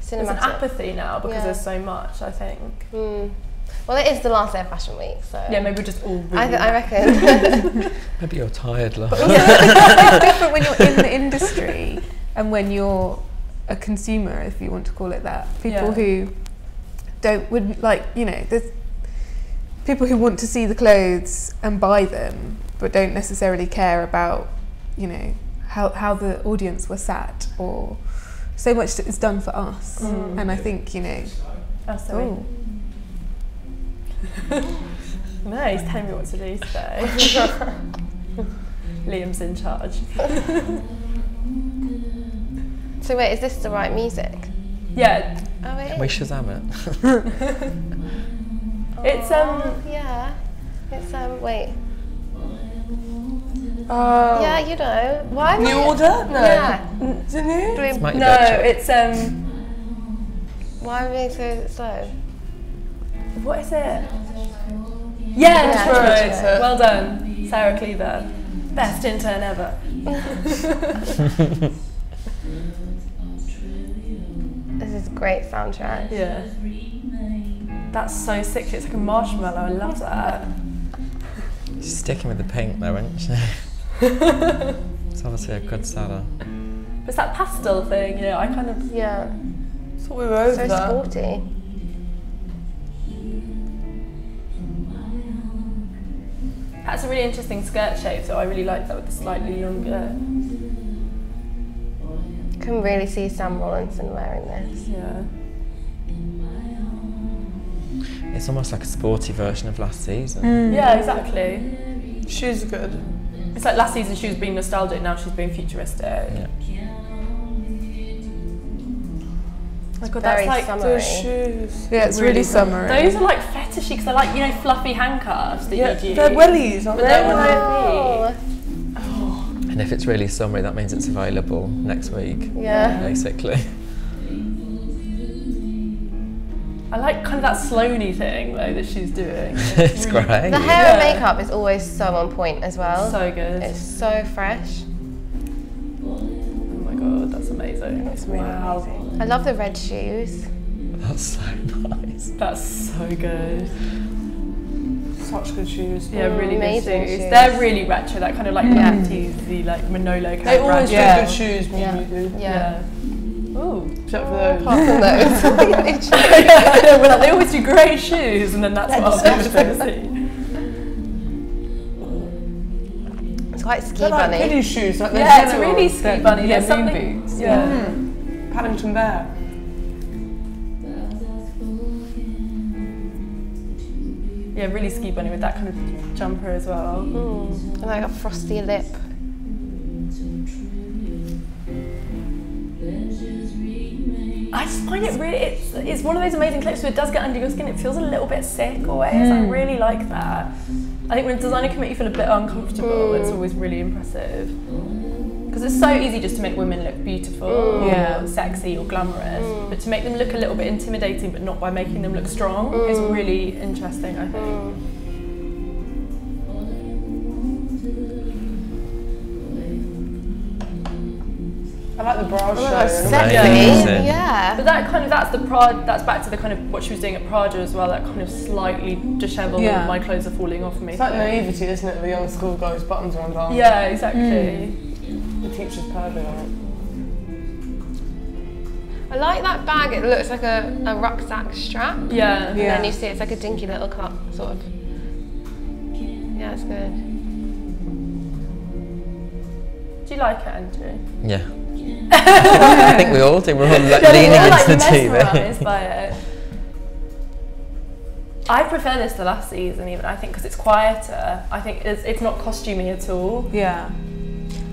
cinematic... There's an apathy now because there's so much, I think. Well, it is the last day of Fashion Week, so... Yeah, maybe we're just all really... I reckon. Maybe you're tired, love. It's different when you're in the industry and when you're a consumer, if you want to call it that. People who wouldn't like, you know, there's people who want to see the clothes and buy them, but don't necessarily care about, you know, how the audience was sat, or so much that is done for us. And I think, you know, no, he's telling me what to do today. Liam's in charge. So wait, is this the right music? Yeah. Oh, it is. Can we Shazam it? It's yeah. It's wait. Oh. Yeah, you know. Why? New Order? No. Yeah. Is it new? It's Why are we being so slow? What is it? Yeah, Detroit. Well done, Sarah Cleaver. Best intern ever. This is a great soundtrack. Yeah. That's so sick. It's like a marshmallow. I love that. She's sticking with the pink though, isn't she? It's obviously a good seller. But it's that pastel thing, you know, I kind of... Yeah. Thought we were over so that. sporty. That's a really interesting skirt shape, so I really like that with the slightly longer. Can really see Sam Rollinson wearing this. Yeah. It's almost like a sporty version of last season. Yeah, exactly. Shoes are good. It's like last season she was being nostalgic, now she's being futuristic. Yeah. Oh my god, Very that's like summery. Those shoes. Yeah, it's really summery. Those are like fetishy because they're like, you know, fluffy handcuffs that you do. They're wellies, aren't But they? they're And if it's really summery, that means it's available next week. Yeah. Basically. I like kind of that Sloaney thing though that she's doing. It's really great. The hair and makeup is always so on point as well. So good. It's so fresh. Oh my god, that's amazing. It's really amazing. I love the red shoes. That's so nice. That's so good. Such good shoes. Yeah, really good Amazing shoes. shoes. They're really retro, that kind of like 90s, like Manolo kind They of always do brand. good shoes, Miu Miu do. Yeah. Ooh. Except for those. Apart from those. Yeah, we're like, they always do grey shoes, and then that's what I'll do with see. It's quite ski They're like bunny. kiddie shoes, like Yeah, it's a really ski bunny. Yeah, There's something. moon boots. Yeah. Paddington Bear. Yeah, really ski bunny with that kind of jumper as well. And like a frosty lip. I just find it really, it's one of those amazing clips where it does get under your skin, it feels a little bit sick always. I really like that. I think when a designer can make you feel a bit uncomfortable, it's always really impressive. Because it's so easy just to make women look beautiful or sexy or glamorous, but to make them look a little bit intimidating but not by making them look strong is really interesting, I think. I like the bra Sexy. show. Amazing. Yeah. But that kind of, that's back to the kind of what she was doing at Prada as well, that kind of slightly dishevelled, my clothes are falling off me. It's like naivety, isn't it? The young schoolgirl's buttons are undone. Yeah, exactly. The teacher's perving on I like that bag. It looks like a rucksack strap. Yeah. And then you see it's like a dinky little cup, sort of. Yeah, it's good. Do you like it, Andrew? Yeah. I think we all do. We're all leaning into the TV. Mesmerised by it. I prefer this to last season even, I think, because it's quieter. I think it's not costumey at all. Yeah.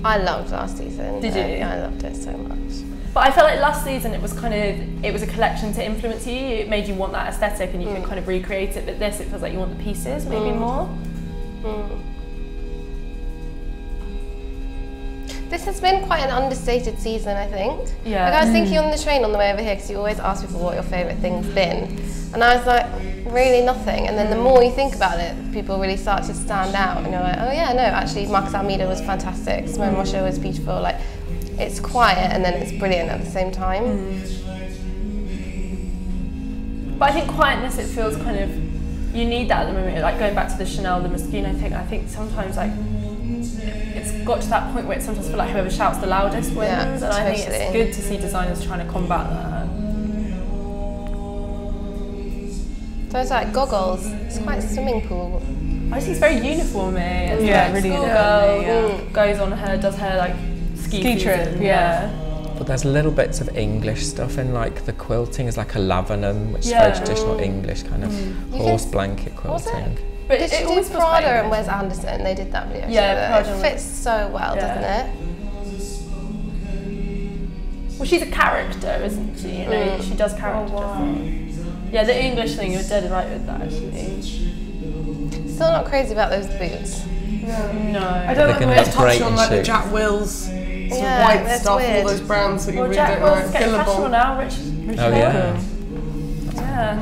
I loved last season. Did you? Yeah, I loved it so much. But I felt like last season it was a collection to influence you. It made you want that aesthetic and you could kind of recreate it. But this, it feels like you want the pieces maybe more. This has been quite an understated season, I think. Yeah. Like I was thinking on the train on the way over here, because you always ask people what your favourite thing's been. And I was like, really nothing. And then the more you think about it, people really start to stand out. And you're like, oh yeah, no, actually Marcus Almeida was fantastic. Simone Rocha was beautiful. Like, it's quiet and then it's brilliant at the same time. But I think quietness, it feels kind of, you need that at the moment. Like going back to the Chanel, the Moschino thing, I think sometimes like, it's got to that point where it sometimes feels like whoever shouts the loudest wins. Yeah, and I think it's good to see designers trying to combat that. Those like goggles, it's quite a swimming pool. I just think it's very uniformy. It's Yeah, like really schoolgirl goes on does her like ski trip, season, yeah. But there's little bits of English stuff in, like the quilting is like a lavenum, which is very traditional English kind of horse blanket quilting. But Did it she do always feels Prada quite and Wes Anderson? They did that video Yeah, together. Prada It fits so well, doesn't it? Well, she's a character, isn't she? You know, she does character dressing. Yeah, the English thing, you're dead right with that actually. Still not crazy about those boots. No. I don't like the way it's great touched on in like the shoes. Jack Wills, sort Yeah, of white that's stuff, weird. all those brands that you Well, really Jack don't know. Will's getting fashionable now, Rich Oh yeah. Yeah.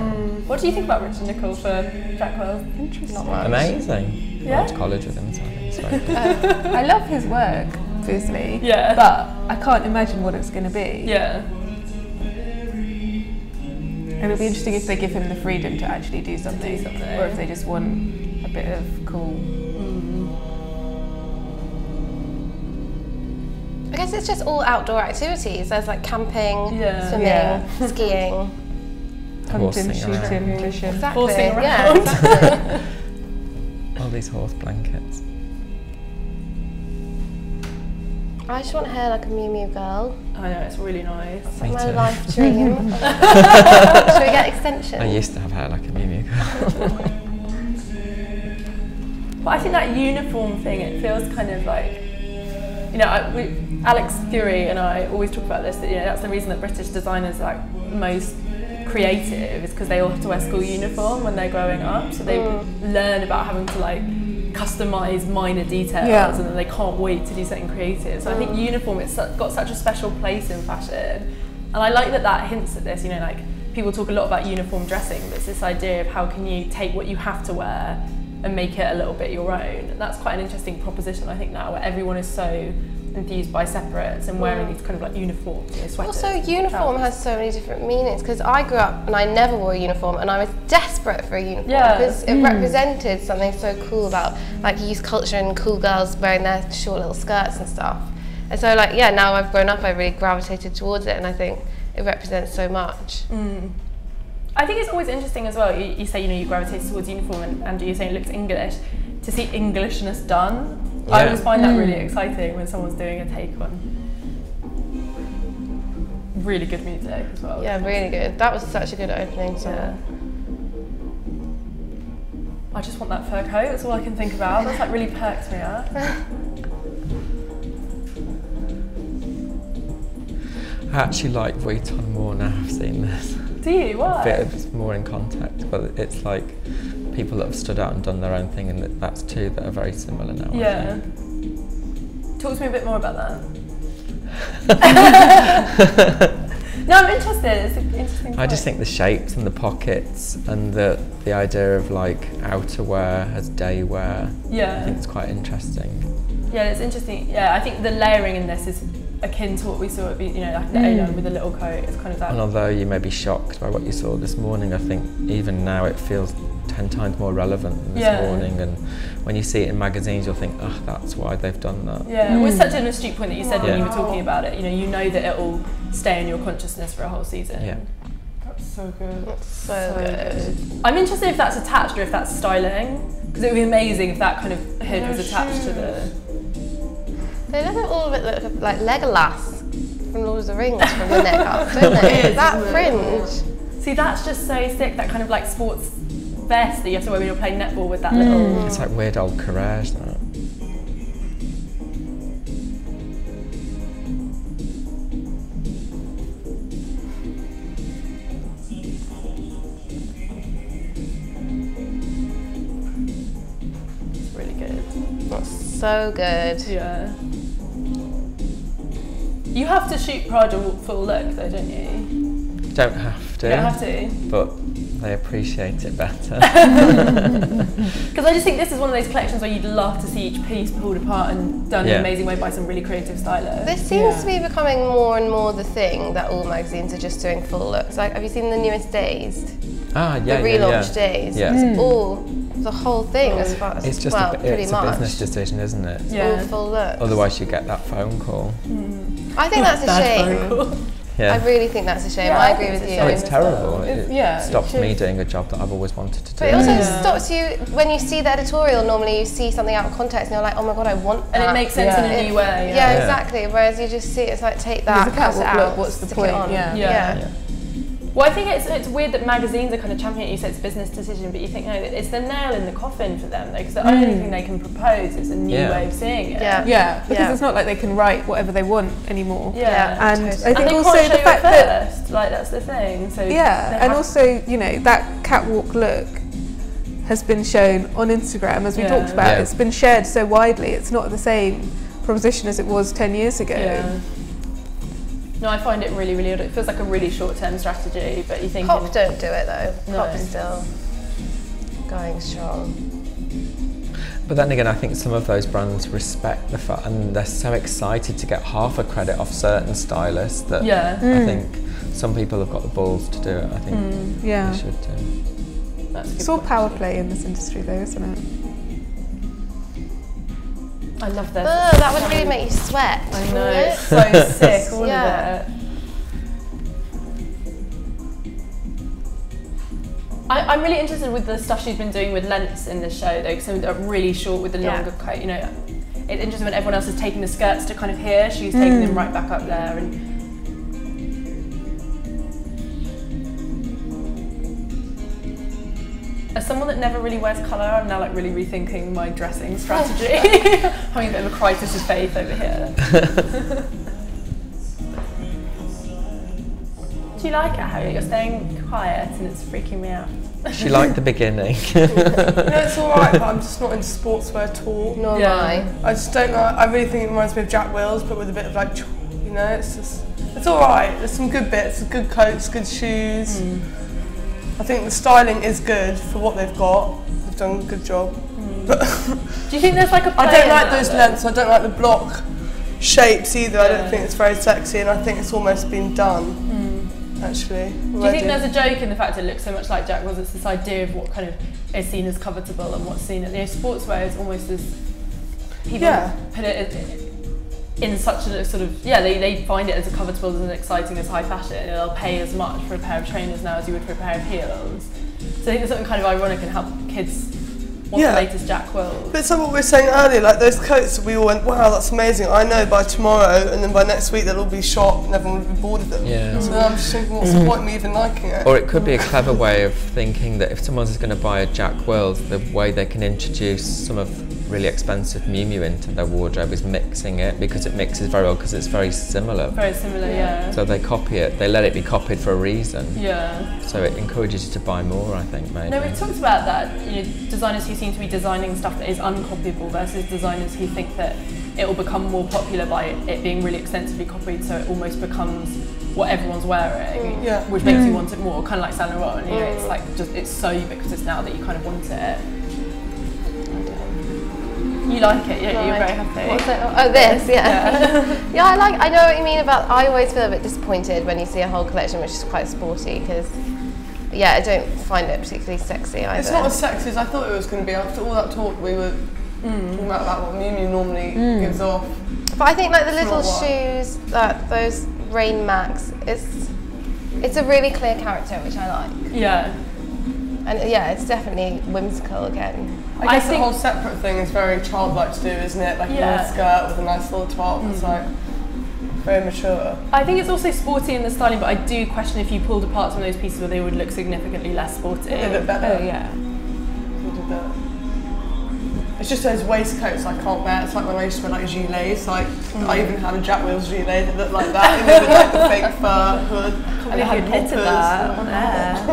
What do you think about Rich and Nicole for Jack Wells? Interesting. Not much. Amazing. Yeah? I went to college with him, so I think it's very good. I love his work, firstly. Yeah. But I can't imagine what it's going to be. Yeah. It'll be interesting if they give him the freedom to actually do something, or if they just want a bit of cool. I guess it's just all outdoor activities. There's like camping, swimming, Yeah. skiing. Hunting, Horsing around. shooting, fishing. Exactly. Horsing Yeah, around. exactly. Well, the these horse blankets. I just want hair like a Miu Miu girl. I know, it's really nice. It's like my life dream. Should we get extensions? I used to have hair like a Miu Miu girl. But I think that uniform thing, it feels kind of like, you know, Alex Fury and I always talk about this, that, you know, that's the reason that British designers are like most creative, is because they all have to wear school uniform when they're growing up, so they learn about having to like customise minor details, and then they can't wait to do something creative. So I think uniform, it's got such a special place in fashion, and I like that hints at this, you know, like people talk a lot about uniform dressing, but it's this idea of how can you take what you have to wear and make it a little bit your own. And that's quite an interesting proposition, I think, now, where everyone is so enthused by separates and wearing these kind of like uniforms, you know, sweaters. Also, uniform has so many different meanings, because I grew up and I never wore a uniform, and I was desperate for a uniform because it represented something so cool about like youth culture and cool girls wearing their short little skirts and stuff. And so like, yeah, now I've grown up, I really gravitated towards it, and I think it represents so much. I think it's always interesting as well, you say, you know, you gravitate towards uniform, and you're saying it looks English, to see Englishness done. Yeah. I always find that really exciting when someone's doing a take on really good music as well. Yeah, really good. That was such a good opening song. Yeah. I just want that fur coat, that's all I can think about. That's like really perks me up. I actually like Vuitton more now I've seen this. Do you? Why? It's more in contact, but it's like people that have stood out and done their own thing, and that's two that are very similar now. Yeah. Talk to me a bit more about that. No, I'm interested. It's an interesting point. I just think the shapes and the pockets and the idea of like outerwear as day wear. Yeah. I think it's quite interesting. Yeah, it's interesting. Yeah, I think the layering in this is akin to what we saw at, you know, like the A-line with the little coat. It's kind of that. And although you may be shocked by what you saw this morning, I think even now it feels 10 times more relevant than this morning, and when you see it in magazines you'll think, oh, that's why they've done that. Yeah, it was such an astute point that you said when you were talking about it. You know that it'll stay in your consciousness for a whole season. Yeah. That's so good. That's so good. I'm interested if that's attached or if that's styling, because it would be amazing if that kind of hood was attached to the... They look all of it look like Legolas from Lord of the Rings from the neck up, don't they? That fringe. See, that's just so sick, that kind of like sports vest that you have to wear when you're playing netball with that little... It's like weird old courage, that. It's really good. That's so good. Yeah. You have to shoot Prada full look though, don't you? Don't have to. You don't have to. But they appreciate it better. Because I just think this is one of those collections where you'd love to see each piece pulled apart and done in an amazing way by some really creative stylists. This seems to be becoming more and more the thing that all magazines are just doing full looks. Like, have you seen the newest Dazed? Ah, yeah, the relaunch Days. Yeah. It's all the whole thing as far as it's just pretty it's much. a business decision, isn't it? It's all full looks. Otherwise, you get that phone call. I think that's a shame. Yeah. I really think that's a shame. Yeah, I agree with you. Oh, it's terrible. It stops me doing a job that I've always wanted to do. But it also stops you when you see the editorial. Normally, you see something out of context, and you're like, "Oh my god, I want that." And it makes sense in a new way. Yeah, exactly. Whereas you just see it's like, take that, cut it out. What's the stick point? it on. Yeah. Well, I think it's weird that magazines are kind of championing it. You said it's a business decision, but you think, no, it's the nail in the coffin for them, though, because the only thing they can propose is a new way of seeing it. Yeah, because it's not like they can write whatever they want anymore. Yeah, and totally. I think and also they can't the show fact it that first, like that's the thing. So and also that catwalk look has been shown on Instagram, as we talked about. Yeah. It's been shared so widely. It's not the same proposition as it was 10 years ago. Yeah. No, I find it really, really odd. It feels like a really short-term strategy, but you think... Pop don't do it though. No. Pop is still going strong. But then again, I think some of those brands respect the fact, and they're so excited to get half a credit off certain stylists that I think some people have got the balls to do it. I think they should do. That's It's all power play in this industry though, isn't it? I love this. That would really make you sweat. I know, it's so sick, all of it. I'm really interested with the stuff she's been doing with lengths in this show though, because they're really short with the longer coat, you know. It's interesting when everyone else is taking the skirts to kind of here, she's taking them right back up there. And as someone that never really wears colour, I'm now like really rethinking my dressing strategy. Having a bit of a crisis of faith over here. Do you like it, Harry? You're staying quiet and it's freaking me out. She liked the beginning. No, it's alright, but I'm just not into sportswear at all. Nor am I just don't know. I really think it reminds me of Jack Wills, but with a bit of like, you know, it's alright. There's some good bits, good coats, good shoes. I think the styling is good for what they've got. They've done a good job. But do you think there's like a play I don't like those lengths, I don't like the block shapes either. I don't think it's very sexy, and I think it's almost been done. Actually. Do you think there's a joke in the fact it looks so much like Jack Wills? It's this idea of what kind of is seen as covetable and what's seen as, you know, sportswear is almost as people put it in such a sort of, they find it as covetable and exciting as high fashion, and they'll pay as much for a pair of trainers now as you would for a pair of heels. So I think there's something kind of ironic in how kids want the latest Jack Wills. But it's like what we were saying earlier, like those coats, we all went, wow, that's amazing. I know by tomorrow, and then by next week they'll all be shot and everyone will be bored of them. Yeah. So I'm just thinking, what's the point of me even liking it? Or it could be a clever way of thinking that if someone's going to buy a Jack Wills, the way they can introduce some of really expensive Miu Miu into their wardrobe is mixing it, because it mixes very well, because it's very similar. Very similar, yeah. So they copy it, they let it be copied for a reason. Yeah. So it encourages you to buy more, I think, maybe. No, we've talked about that, you know, designers who seem to be designing stuff that is uncopyable versus designers who think that it will become more popular by it being really extensively copied, so it almost becomes what everyone's wearing, which makes you want it more, kind of like Saint Laurent, you know, it's like just, it's so ubiquitous now that you kind of want it. You like it, yeah, you're very happy. What's it? Oh, this, yeah. I know what you mean about, I always feel a bit disappointed when you see a whole collection which is quite sporty, because I don't find it particularly sexy either. It's not as sexy as I thought it was going to be. After all that talk we were talking about what Miu Miu normally gives off. But I think like the little shoes, those Rain Max, it's a really clear character, which I like. Yeah. And it's definitely whimsical again. I guess the whole separate thing is very childlike to do, isn't it? Like a little skirt with a nice little top. It's like very mature. I think it's also sporty in the styling, but I do question if you pulled apart some of those pieces where they would look significantly less sporty. They look better. Oh yeah. It's just those waistcoats I can't wear. It's like when I used to wear like gilets. Like I even had a Jack Wills gilet that looked like that, you know, with like the fake fur hood. And it had knitted that on air.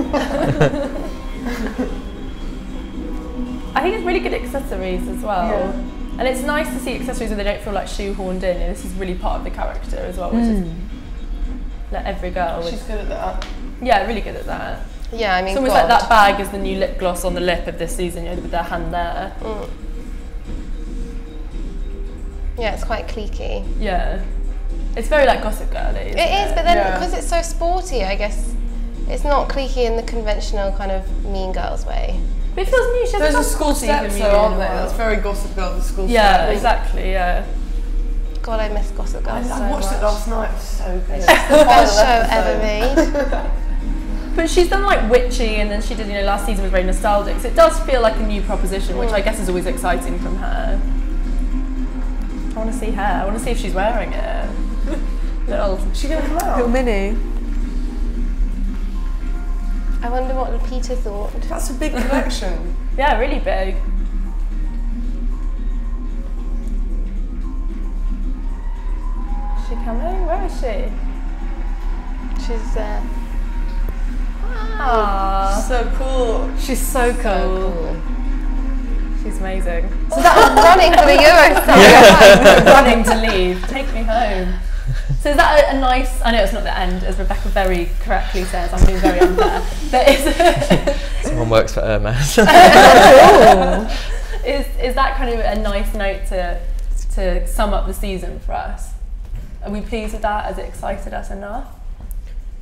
I think it's really good accessories as well. Yeah. And it's nice to see accessories where they don't feel like shoehorned in, and this is really part of the character as well, which is like every girl. She's good at that. Yeah, really good at that. Yeah, I mean, it's almost like that bag is the new lip gloss on the lip of this season, you know, with their hand there. Yeah, it's quite cliquey. Yeah. It's very like Gossip Girl-y. It is, but then because it's so sporty, I guess it's not cliquey in the conventional kind of Mean Girls way. But it feels new. There's a school steps though, aren't there? That's very Gossip Girl, the school steps. Yeah, exactly, yeah. God, I miss Gossip Girl so much. I watched it last night, it was so good. It's the best show ever made. But she's done like witchy, and then she did, you know, last season was very nostalgic, so it does feel like a new proposition, which I guess is always exciting from her. I want to see her, I want to see if she's wearing it. Is she going to come out? Little mini. I wonder what Peter thought. That's a big collection. Yeah, really big. Is she coming? Where is she? She's Aww. So cool. She's so cool. She's amazing. So that was running for the Eurostar. Running to leave. Take me home. So is that a nice, I know it's not the end, as Rebecca very correctly says, I'm being very unfair, but Someone works for Hermes. Is that kind of a nice note to sum up the season for us? Are we pleased with that? Has it excited us enough?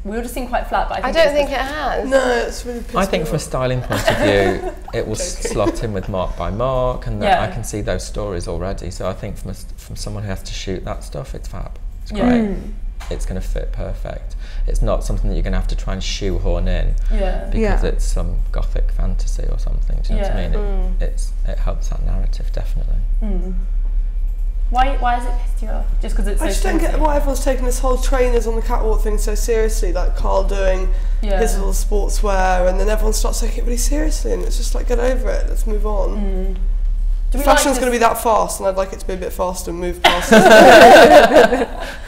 We all just seem quite flat, but I don't think it has. No, it's really pissed I think me from a off. styling point of view, it will slot in with Mark by Mark, and I can see those stories already. So I think from someone who has to shoot that stuff, it's fab. It's great. it's going to fit perfect. It's not something that you're going to have to try and shoehorn in because it's some gothic fantasy or something. Do you know what I mean? It helps that narrative, definitely. Why has it pissed you off? Just because it's so I just don't get why everyone's taking this whole trainers on the catwalk thing so seriously, like Carl doing his little sportswear, and then everyone starts taking it really seriously, and it's just like, get over it, let's move on. Fashion's going to be that fast, and I'd like it to be a bit faster and move past it.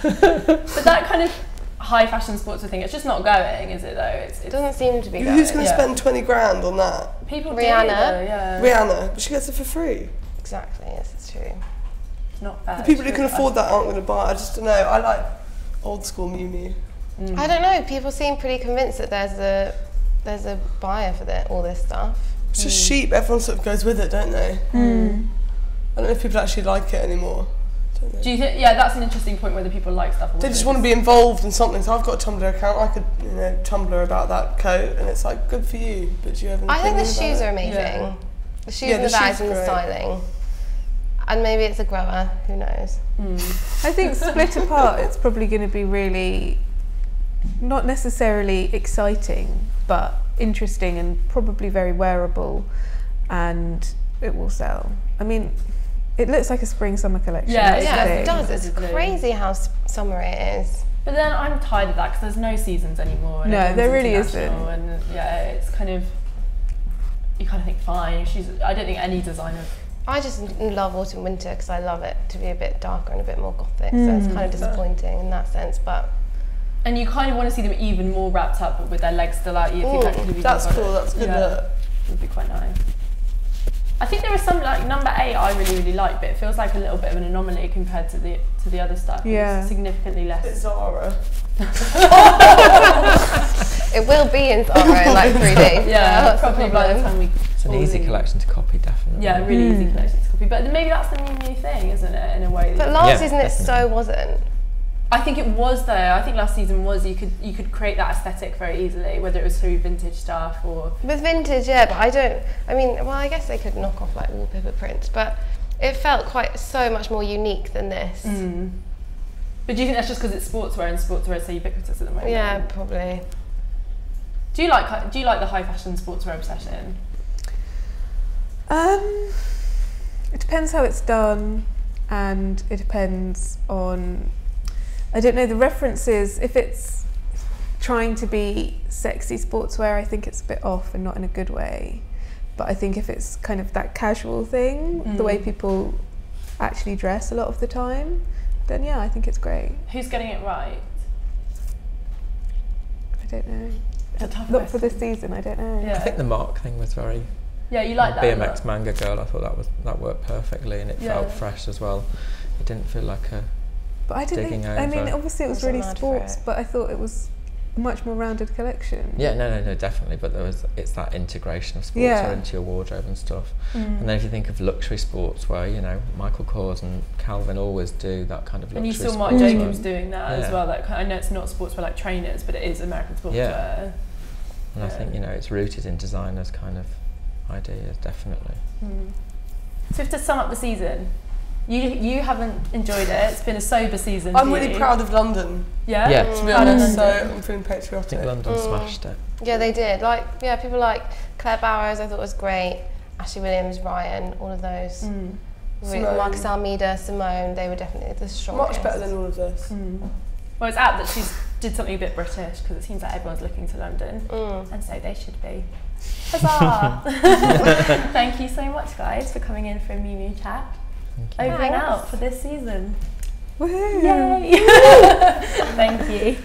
But that kind of high fashion sportswear thing, it's just not going, is it though? It doesn't seem to be going. Who's going to spend 20 grand on that? People Rihanna. Rihanna, but she gets it for free. Exactly, yes, it's true. It's not bad. The people who can afford that aren't going to buy it. I just don't know. I like old school Miu Miu. I don't know, people seem pretty convinced that there's a buyer for all this stuff. It's just cheap, everyone sort of goes with it, don't they? I don't know if people actually like it anymore. Do you think, that's an interesting point, whether people like stuff or they just want to be involved in something. So I've got a Tumblr account, I could, Tumblr about that coat, and it's like, good for you, but do you have an opinion? I think the shoes are amazing. The shoes and the bags and the styling. And maybe it's a grower, who knows? I think split apart, it's probably going to be really, not necessarily exciting, but interesting and probably very wearable, and it will sell. I mean, it looks like a spring-summer collection. Yeah, it does. It's crazy how summery it is. But then I'm tired of that because there's no seasons anymore. And no, there really isn't. And it's kind of, you kind of think, fine. I don't think any designer. I just love autumn winter because I love it to be a bit darker and a bit more gothic. So it's kind of disappointing in that sense, but. And you kind of want to see them even more wrapped up with their legs still out. You think that could be that's cool. That's good. It would be quite nice. I think there is some, like number 8 I really like, but it feels like a little bit of an anomaly compared to the other stuff. Yeah. It's significantly less. It's Zara. It will be in Zara in like 3 days. Yeah, probably by the time we. It's an easy collection to copy, definitely. Yeah, a really easy collection to copy. But maybe that's the new thing, isn't it? In a way. But last season it so wasn't. I think it was though. I think last season was you could create that aesthetic very easily, whether it was through vintage stuff or with vintage, but I guess they could knock off like wallpaper prints, but it felt so much more unique than this. But do you think that's just because it's sportswear and sportswear is so ubiquitous at the moment? Yeah, probably. Do you like the high fashion sportswear obsession? It depends how it's done, and it depends on. I don't know, the references, if it's trying to be sexy sportswear, I think it's a bit off and not in a good way. But I think if it's kind of that casual thing, the way people actually dress a lot of the time, then yeah, I think it's great. Who's getting it right? I don't know. Not for this season, I don't know. Yeah. I think the Mark thing was very... Yeah, you like that. BMX Manga Girl, I thought that worked perfectly, and it felt fresh as well. It didn't feel like a... But I didn't think, I mean, obviously it was really sports, but I thought it was a much more rounded collection. Yeah, no, definitely. But it's that integration of sportswear into your wardrobe and stuff. And then if you think of luxury sportswear, Michael Kors and Calvin always do that kind of luxury. And you saw Marc Jacobs doing that as well. That I know it's not sportswear like trainers, but it is American sportswear. Yeah. And I think it's rooted in designers' kind of ideas, definitely. So to sum up the season. You haven't enjoyed it. It's been a sober season. I'm really proud of London. Yeah? Yeah. To be honest, so I'm feeling patriotic. I think London smashed it. Yeah, they did. People like Claire Bowers, I thought was great. Ashley Williams, Ryan, all of those. Marcus Almeida, Simone, they were definitely the strongest. Much better than all of this. Well, it's apt that she did something a bit British, because it seems like everyone's looking to London, and so they should be. Huzzah! Thank you so much, guys, for coming in for a Miu Miu chat. Over and out for this season. Woohoo! Yay! Thank you.